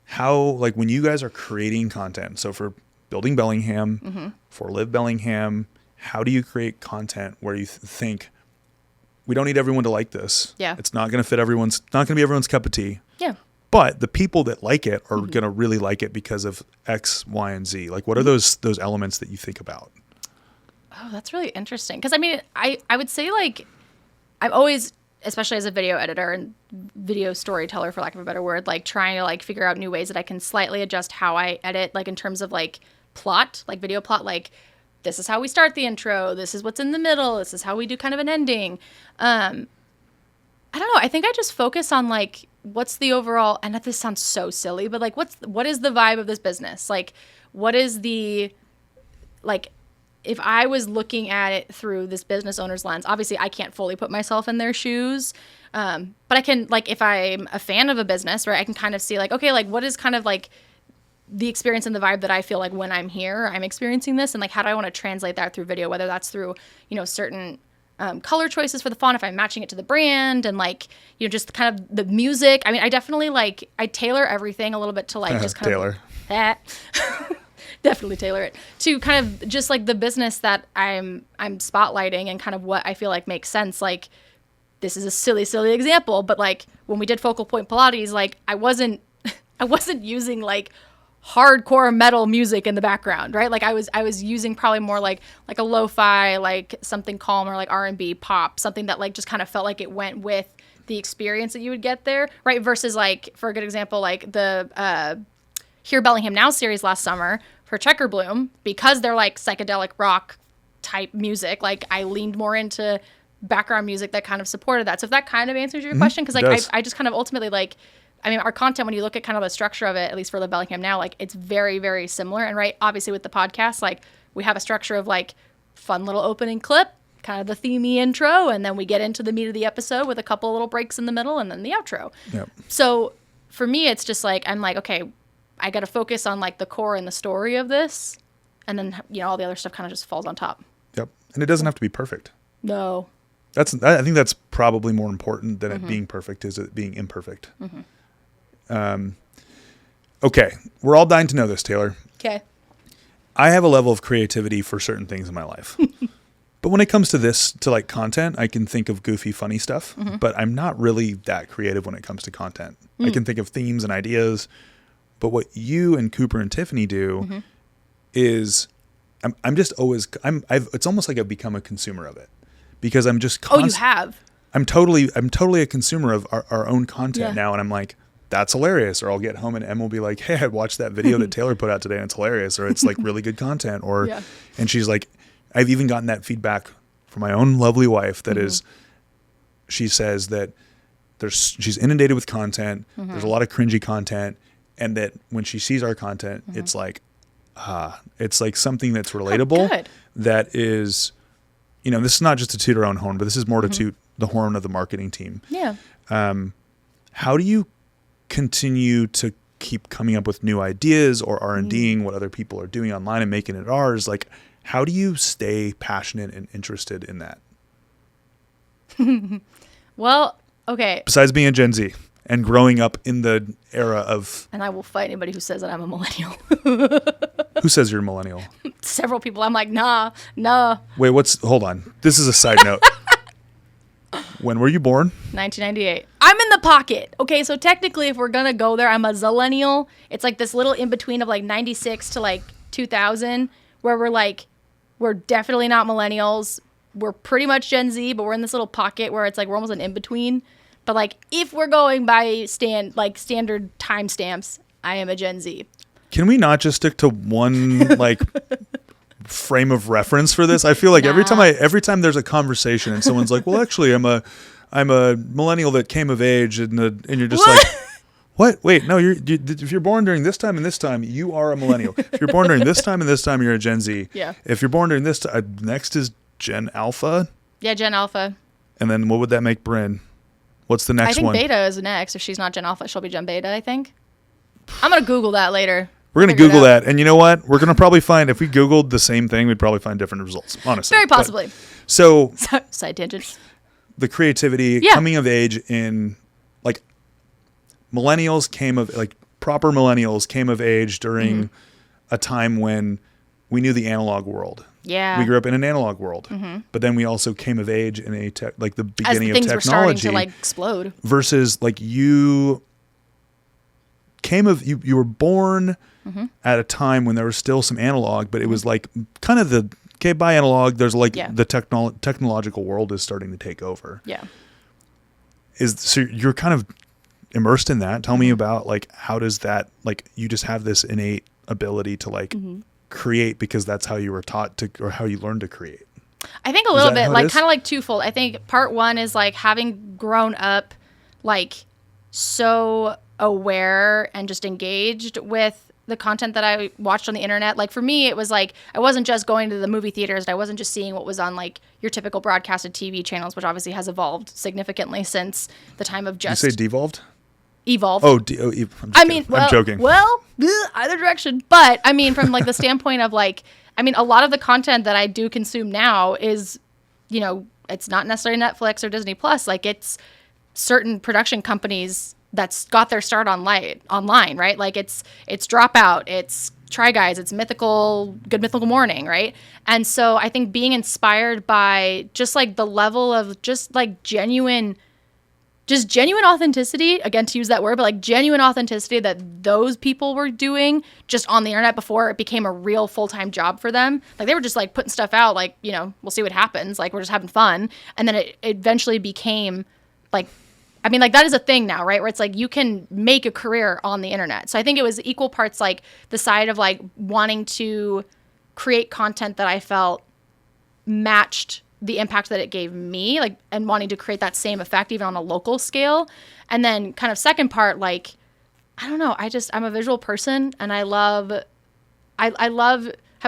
How, like, when you guys are creating content, so for Building Bellingham, for Live Bellingham, how do you create content where you think, we don't need everyone to like this. Yeah. It's not going to not going to be everyone's cup of tea. Yeah. But the people that like it are going to really like it because of X, Y, and Z. Like, what are those elements that you think about? Oh, that's really interesting. Because, I mean, I would say, like, I've always, especially as a video editor and video storyteller, for lack of a better word, like, trying to, like, figure out new ways that I can slightly adjust how I edit, like, in terms of, like, plot, like, video plot, like, this is how we start the intro, this is what's in the middle, this is how we do kind of an ending. I don't know. I think I just focus on, like, what's the overall, and this sounds so silly, but like, what is the vibe of this business? Like, what is the, like, if I was looking at it through this business owner's lens, obviously I can't fully put myself in their shoes. But I can, like, if I'm a fan of a business, right, I can kind of see like, okay, like what is kind of like the experience and the vibe that I feel like when I'm here, I'm experiencing this, and like, how do I want to translate that through video, whether that's through, you know, certain color choices for the font, if I'm matching it to the brand, and like, you know, just kind of the music. I mean, I definitely, like, I tailor everything a little bit to like just kind Taylor. of definitely tailor it to kind of just like the business that I'm spotlighting and kind of what I feel like makes sense. Like, this is a silly example, but like when we did Focal Point Pilates, like I wasn't using like hardcore metal music in the background, right? Like I was using probably more like a lo-fi, like something calmer, like R&B, pop, something that like just kind of felt like it went with the experience that you would get there, right? Versus like, for a good example, like the Here Bellingham Now series last summer for Checker Bloom, because they're like psychedelic rock type music, like I leaned more into background music that kind of supported that. So if that kind of answers your question, because like I just kind of ultimately like, I mean, our content, when you look at kind of the structure of it, at least for the Bellingham Now, like it's very, very similar. And right, obviously with the podcast, like we have a structure of like fun little opening clip, kind of the themey intro, and then we get into the meat of the episode with a couple little breaks in the middle and then the outro. Yep. So for me, it's just like, I'm like, okay, I got to focus on like the core and the story of this. And then, you know, all the other stuff kind of just falls on top. Yep. And it doesn't have to be perfect. No. I think that's probably more important than it being perfect, is it being imperfect. Okay. We're all dying to know this, Taylor. Okay. I have a level of creativity for certain things in my life. But when it comes to this, to like content, I can think of goofy, funny stuff, but I'm not really that creative when it comes to content. I can think of themes and ideas, but what you and Cooper and Tiffany do is I'm just always, it's almost like I've become a consumer of it, because I'm just you have? I'm totally a consumer of our own content now. And I'm like, that's hilarious. Or I'll get home and Em will be like, hey, I watched that video that Taylor put out today and it's hilarious. Or it's like really good content. Or, and she's like, I've even gotten that feedback from my own lovely wife that is, she says that she's inundated with content. There's a lot of cringy content. And that when she sees our content, it's like something that's relatable. That is, you know, this is not just to toot our own horn, but this is more to toot the horn of the marketing team. Yeah. How do you continue to keep coming up with new ideas or R&Ding what other people are doing online and making it ours? Like, how do you stay passionate and interested in that? Well, okay. Besides being a Gen Z and growing up in the era of... And I will fight anybody who says that I'm a millennial. Who says you're a millennial? Several people. I'm like, nah. Wait, hold on. This is a side note. When were you born? 1998. I'm in the pocket. Okay, so technically if we're going to go there, I'm a zillennial. It's like this little in-between of like 96 to like 2000 where we're definitely not millennials. We're pretty much Gen Z, but we're in this little pocket where it's like we're almost an in-between. But like if we're going by standard timestamps, I am a Gen Z. Can we not just stick to one like frame of reference for this? I feel like every time there's a conversation and someone's like, well, actually I'm a millennial that came of age, and you're just like, what? Wait, no, if you're born during this time and this time, you are a millennial. If you're born during this time and this time, you're a Gen Z. Yeah. If you're born during this time, next is Gen Alpha. Yeah, Gen Alpha. And then what would that make Bryn? What's the next one? I think Beta is next. If she's not Gen Alpha, she'll be Gen Beta, I think. I'm going to Google that later. We're going to Google that. And you know what? We're going to probably find, if we Googled the same thing, we'd probably find different results, honestly. Very possibly. So side tangent. The creativity, coming of age in, like, proper millennials came of age during a time when we knew the analog world. Yeah. We grew up in an analog world. But then we also came of age in the beginning of technology. As things were starting to like explode. Versus like you were born at a time when there was still some analog, but it was like kind of by analog, there's like the technological world is starting to take over. Yeah. So you're kind of immersed in that. Tell me about like, how does that, like, you just have this innate ability to like create because that's how you were taught to, or how you learned to create? I think a little bit, like kind of like twofold. I think part one is like having grown up like so aware and just engaged with the content that I watched on the internet. Like for me, it was like I wasn't just going to the movie theaters. I wasn't just seeing what was on like your typical broadcasted TV channels, which obviously has evolved significantly since the time of just... You say devolved? Evolved. I'm joking. Well, either direction. But I mean, from like the standpoint of like, I mean, a lot of the content that I do consume now is, you know, it's not necessarily Netflix or Disney Plus. Like it's certain production companies that's got their start online, right? Like it's Dropout, it's Try Guys, it's mythical, Good Mythical Morning, right? And so I think being inspired by just like the level of just like genuine authenticity, again, to use that word, but like genuine authenticity that those people were doing just on the internet before it became a real full-time job for them. Like they were just like putting stuff out, like, you know, we'll see what happens. Like we're just having fun. And then it eventually became like, I mean, like that is a thing now, right? Where it's like you can make a career on the internet. So I think it was equal parts like the side of like wanting to create content that I felt matched the impact that it gave me, like, and wanting to create that same effect even on a local scale. And then kind of second part, like, I don't know, I'm a visual person, and I have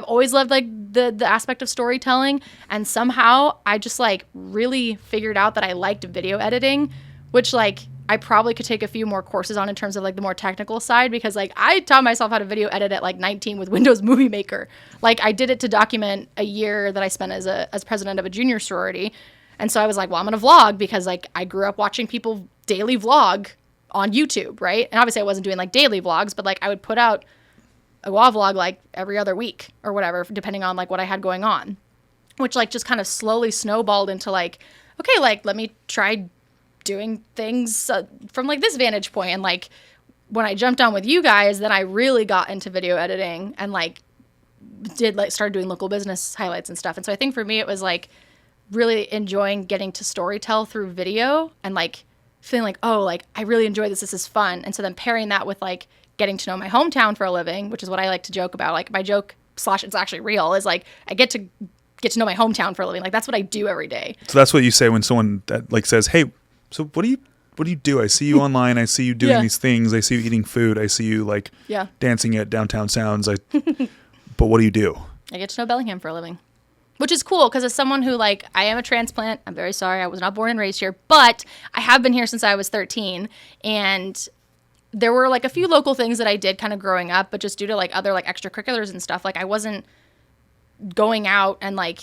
always loved like the aspect of storytelling. And somehow I just like really figured out that I liked video editing, which like I probably could take a few more courses on in terms of like the more technical side, because like I taught myself how to video edit at like 19 with Windows Movie Maker. Like I did it to document a year that I spent as president of a junior sorority. And so I was like, well, I'm going to vlog because like I grew up watching people daily vlog on YouTube, right? And obviously I wasn't doing like daily vlogs, but like I would put out a vlog like every other week or whatever, depending on like what I had going on, which like just kind of slowly snowballed into like, okay, like let me try doing things from like this vantage point. And like when I jumped on with you guys, then I really got into video editing and like started doing local business highlights and stuff. And so I think for me it was like really enjoying getting to storytell through video and like feeling like, oh, like I really enjoy this is fun. And so then pairing that with like getting to know my hometown for a living, which is what I like to joke about. Like my joke / it's actually real is like I get to know my hometown for a living. Like that's what I do every day. So that's what you say when someone that like says, hey, so what do you do? I see you online. I see you doing these things. I see you eating food. I see you like dancing at Downtown Sounds. But what do you do? I get to know Bellingham for a living, which is cool because as someone who like, I am a transplant. I'm very sorry. I was not born and raised here, but I have been here since I was 13. And there were like a few local things that I did kind of growing up, but just due to like other like extracurriculars and stuff, like I wasn't going out and like,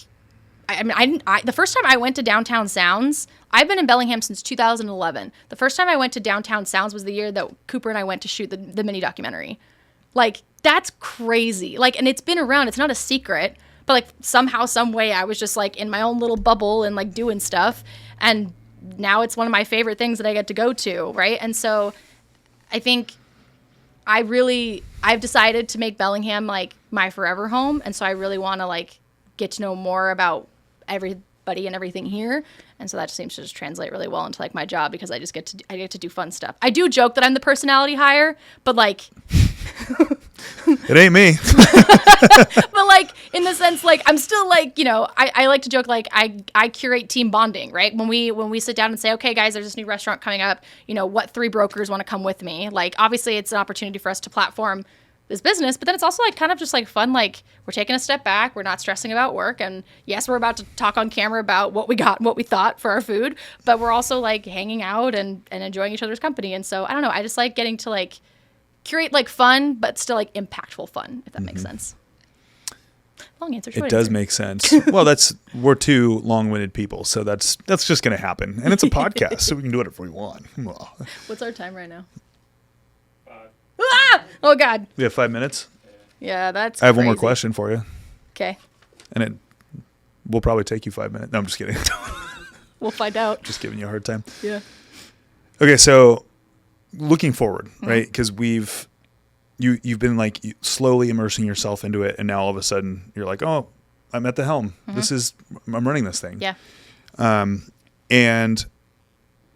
the first time I went to Downtown Sounds, I've been in Bellingham since 2011. The first time I went to Downtown Sounds was the year that Cooper and I went to shoot the mini documentary. Like, that's crazy. Like, and it's been around. It's not a secret. But, like, somehow, some way, I was just, like, in my own little bubble and, like, doing stuff. And now it's one of my favorite things that I get to go to, right? And so I think I've decided to make Bellingham, like, my forever home. And so I really want to, like, get to know more about everybody and everything here. And so that seems to just translate really well into like my job because I get to do fun stuff. I do joke that I'm the personality hire, but like it ain't me. But like in the sense like I'm still like, you know, I like to joke like I curate team bonding, right? When we sit down and say, okay guys, there's this new restaurant coming up, you know, what 3 brokers want to come with me? Like obviously it's an opportunity for us to platform this business, but then it's also like kind of just like fun, like we're taking a step back, we're not stressing about work, and yes, we're about to talk on camera about what we got and what we thought for our food, but we're also like hanging out and enjoying each other's company. And so I don't know, I just like getting to like curate like fun but still like impactful fun, if that makes sense. Long answer, short it does answer. make sense. Well, we're 2 long-winded people, so that's just gonna happen, and it's a podcast, so we can do whatever we want. What's our time right now? Ah! Oh God. We have 5 minutes. Yeah, that's I have one more crazy. question for you. Okay. And it will probably take you 5 minutes. No, I'm just kidding. We'll find out. Just giving you a hard time. Yeah. Okay, so looking forward, right? Because you've been like slowly immersing yourself into it, and now all of a sudden you're like, oh, I'm at the helm. I'm running this thing. Yeah. And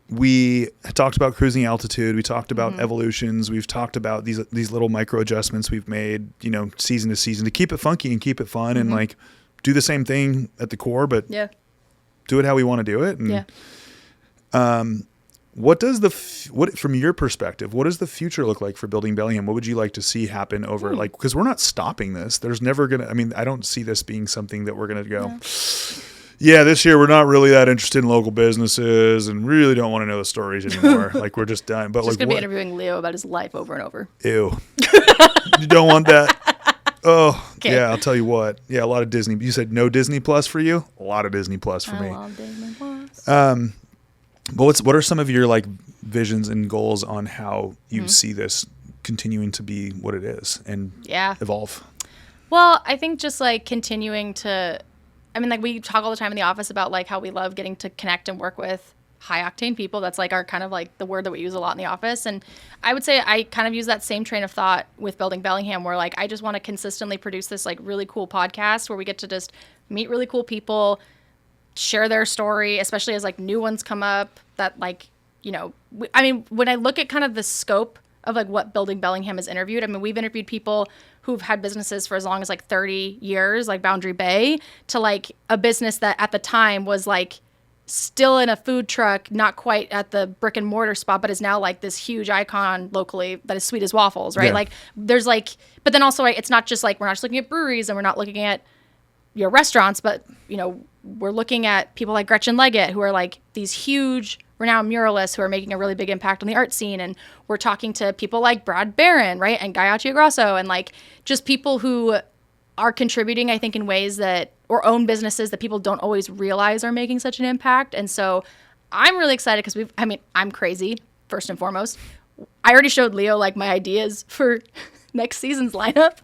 we talked about cruising altitude. We talked about evolutions. We've talked about these little micro adjustments we've made, you know, season to season to keep it funky and keep it fun and like do the same thing at the core, but do it how we want to do it. And what does from your perspective, what does the future look like for Building Bellingham? What would you like to see happen over like, because we're not stopping this. There's never I don't see this being something that we're going to go, yeah, this year we're not really that interested in local businesses and really don't want to know the stories anymore. Like we're just done. But just like, gonna be interviewing Leo about his life over and over. Ew. You don't want that. Oh, okay. Yeah. I'll tell you what. Yeah, a lot of Disney. You said no Disney Plus for you. A lot of Disney Plus for me. I love Disney Plus. But what are some of your like visions and goals on how you see this continuing to be what it is and evolve? Well, I think just like continuing to, I mean, like we talk all the time in the office about like how we love getting to connect and work with high octane people. That's like our kind of like the word that we use a lot in the office. And I would say I kind of use that same train of thought with Building Bellingham, where like I just want to consistently produce this like really cool podcast where we get to just meet really cool people, share their story, especially as like new ones come up that like, you know, I mean, when I look at kind of the scope of like what Building Bellingham has interviewed, I mean, we've interviewed people who've had businesses for as long as like 30 years, like Boundary Bay, to like a business that at the time was like still in a food truck, not quite at the brick and mortar spot, but is now like this huge icon locally that is sweet as waffles, right? Yeah. Like there's like, but then also it's not just like, we're not just looking at breweries and we're not looking at your restaurants, but you know, we're looking at people like Gretchen Leggett, who are like these huge renowned muralists who are making a really big impact on the art scene. And we're talking to people like Brad Barron, right? And Guy Grosso, and like just people who are contributing, I think, in ways that, or own businesses that people don't always realize are making such an impact. And so I'm really excited because I'm crazy, first and foremost. I already showed Leo like my ideas for next season's lineup,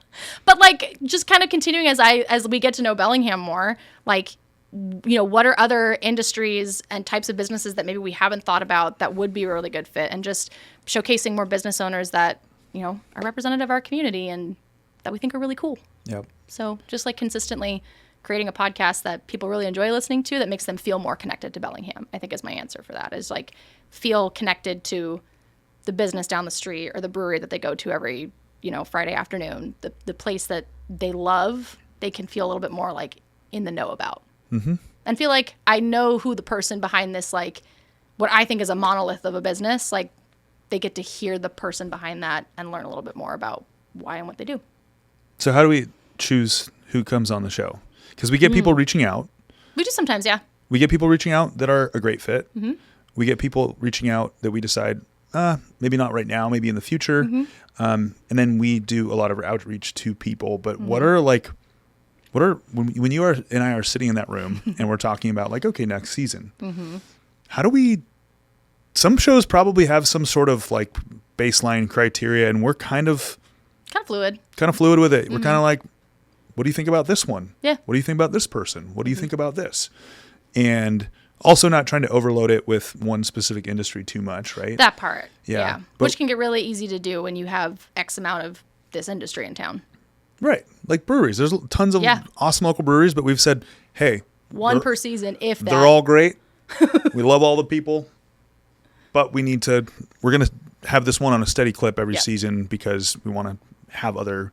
but like just kind of continuing as we get to know Bellingham more, like, you know, what are other industries and types of businesses that maybe we haven't thought about that would be a really good fit, and just showcasing more business owners that, you know, are representative of our community and that we think are really cool. Yep. So just like consistently creating a podcast that people really enjoy listening to that makes them feel more connected to Bellingham, I think is my answer for that, is like feel connected to the business down the street or the brewery that they go to every, you know, Friday afternoon, the place that they love, they can feel a little bit more like in the know about. Mm-hmm. And feel like I know who the person behind this, like what I think is a monolith of a business, like they get to hear the person behind that and learn a little bit more about why and what they do. So how do we choose who comes on the show? Because we get people reaching out. We do sometimes, yeah. We get people reaching out that are a great fit. Mm-hmm. We get people reaching out that we decide, maybe not right now, maybe in the future. Mm-hmm. And then we do a lot of outreach to people. But what are when you and I are sitting in that room and we're talking about like, okay, next season, how do we, some shows probably have some sort of like baseline criteria, and we're kind of fluid with it. We're kind of like, what do you think about this one? Yeah. What do you think about this person? What do you think about this? And also not trying to overload it with one specific industry too much, right? That part. Yeah. Which can get really easy to do when you have X amount of this industry in town. Right. Like breweries. There's tons of awesome local breweries, but we've said, hey. One per season, if that. They're all great. We love all the people. But we're going to have this one on a steady clip every season because we want to have other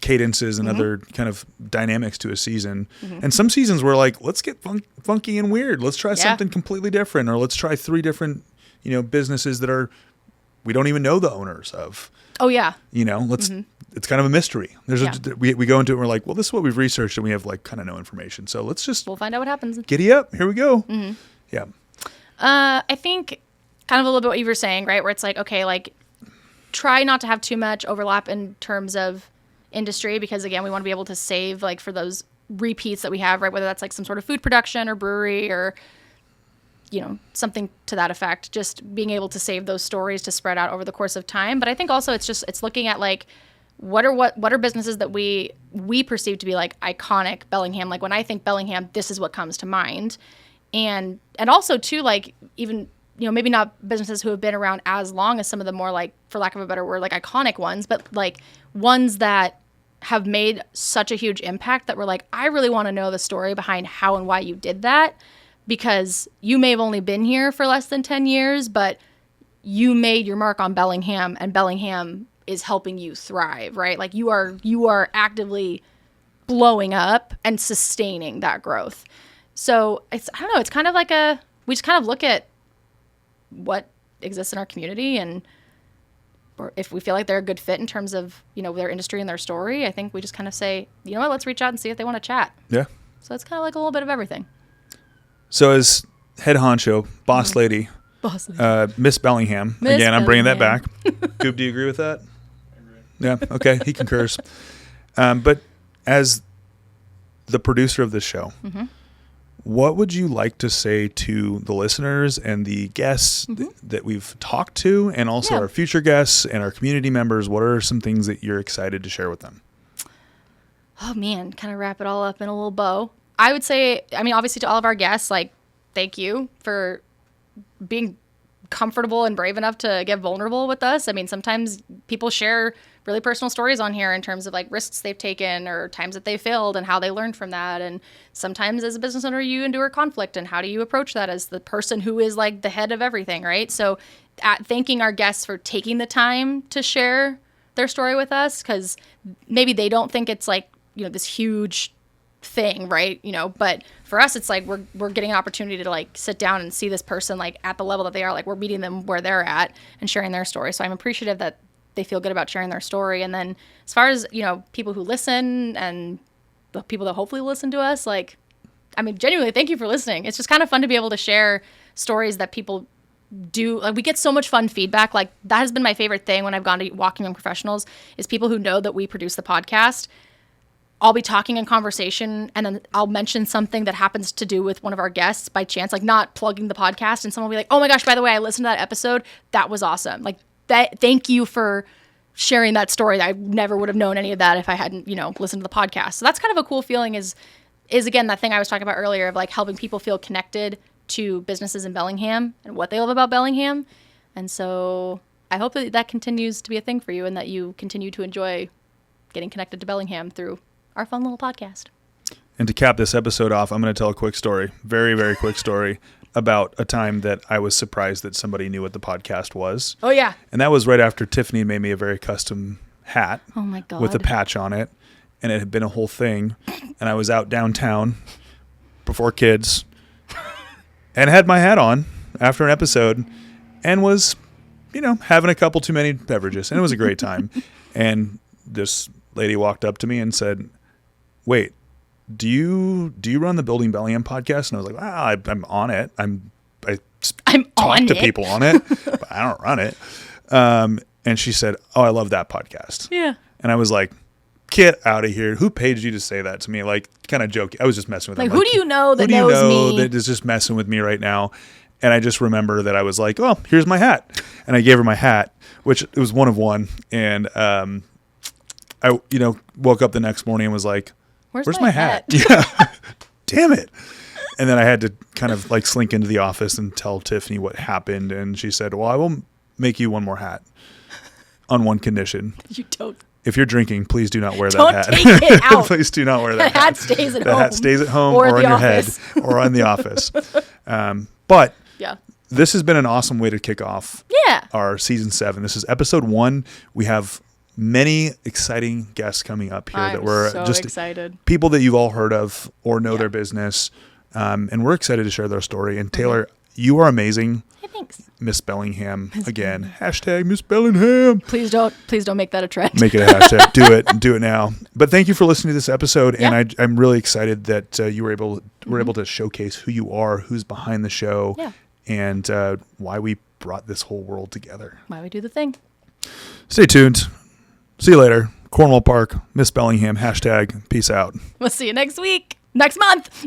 cadences and other kind of dynamics to a season. And some seasons we're like, let's get funky and weird. Let's try something completely different, or let's try 3 different, you know, businesses that we don't even know the owners of. Oh yeah. You know, it's kind of a mystery. We go into it and we're like, well, this is what we've researched and we have like kind of no information. So we'll find out what happens. Giddy up. Here we go. Yeah. I think kind of a little bit what you were saying, right? Where it's like, okay, like try not to have too much overlap in terms of industry, because again, we want to be able to save like for those repeats that we have, right? Whether that's like some sort of food production or brewery or, you know, something to that effect, just being able to save those stories to spread out over the course of time. But I think also it's looking at like, what are businesses that we perceive to be like iconic Bellingham? Like when I think Bellingham, this is what comes to mind. And also too, like even, you know, maybe not businesses who have been around as long as some of the more like, for lack of a better word, like iconic ones, but like ones that have made such a huge impact that we're like, I really want to know the story behind how and why you did that, because you may have only been here for less than 10 years, but you made your mark on Bellingham, and Bellingham is helping you thrive, right? Like you are actively blowing up and sustaining that growth. So I don't know, it's kind of like we just kind of look at what exists in our community, and or if we feel like they're a good fit in terms of, you know, their industry and their story, I think we just kind of say, you know what, let's reach out and see if they want to chat. Yeah. So it's kind of like a little bit of everything. So as head honcho, boss lady, Miss Bellingham, again, I'm bringing that back. Goop, do you agree with that? Yeah. Okay. He concurs. But as the producer of this show, what would you like to say to the listeners and the guests that we've talked to, and also our future guests and our community members? What are some things that you're excited to share with them? Oh man, kind of wrap it all up in a little bow. I would say, I mean, obviously to all of our guests, like, thank you for being comfortable and brave enough to get vulnerable with us. I mean, sometimes people share really personal stories on here in terms of like risks they've taken or times that they failed and how they learned from that. And sometimes as a business owner, you endure conflict, and how do you approach that as the person who is like the head of everything, right? So thanking our guests for taking the time to share their story with us, because maybe they don't think it's like, you know, this huge thing, right? You know, but for us, it's like we're getting an opportunity to like sit down and see this person like at the level that they are. Like, we're meeting them where they're at and sharing their story. So I'm appreciative that they feel good about sharing their story. And then as far as, you know, people who listen and the people that hopefully listen to us, like, I mean, genuinely, thank you for listening. It's just kind of fun to be able to share stories that people do. Like, we get so much fun feedback. Like, that has been my favorite thing when I've gone to Walking Young Professionals, is people who know that we produce the podcast. I'll be talking in conversation, and then I'll mention something that happens to do with one of our guests by chance, like not plugging the podcast, and someone will be like, oh my gosh, by the way, I listened to that episode. That was awesome. Like, that, thank you for sharing that story. I never would have known any of that if I hadn't, you know, listened to the podcast. So that's kind of a cool feeling, is again, that thing I was talking about earlier of like helping people feel connected to businesses in Bellingham and what they love about Bellingham. And so I hope that that continues to be a thing for you, and that you continue to enjoy getting connected to Bellingham through our fun little podcast. And to cap this episode off, I'm going to tell a quick story, very, very quick story about a time that I was surprised that somebody knew what the podcast was. Oh, yeah. And that was right after Tiffany made me a very custom hat. Oh, my God. With a patch on it. And it had been a whole thing. And I was out downtown before kids and had my hat on after an episode and was, you know, having a couple too many beverages. And it was a great time. And this lady walked up to me and said, wait, do you run the Building Bellingham podcast? And I was like, wow, I'm on it. I talk to people on it, but I don't run it. And she said, oh, I love that podcast. Yeah. And I was like, get out of here. Who paid you to say that to me? Like, kind of joking. I was just messing with them. Like, who do you know that knows me? That is just messing with me right now? And I just remember that I was like, oh, here's my hat. And I gave her my hat, which it was one of one. And I, you know, woke up the next morning and was like, where's my hat? Yeah. Damn it. And then I had to kind of like slink into the office and tell Tiffany what happened. And she said, well, I will make you one more hat on one condition. You don't. If you're drinking, please do not wear don't that hat. Take it out. Please do not wear that hat. Hat stays at home. The hat stays at home or on your office. head or on the office. But yeah, this has been an awesome way to kick off our season 7. This is episode 1. We have many exciting guests coming up here that we're so just excited. People that you've all heard of or know their business. And we're excited to share their story. And Taylor, you are amazing. Hey, thanks. Miss Bellingham again. Hashtag Miss Bellingham. Please don't make that a trend. Make it a hashtag. Do it now. But thank you for listening to this episode. Yeah. And I'm really excited that you were able to showcase who you are, who's behind the show, and why we brought this whole world together. Why we do the thing. Stay tuned. See you later. Cornwall Park, Miss Bellingham, hashtag peace out. We'll see you next week. Next month.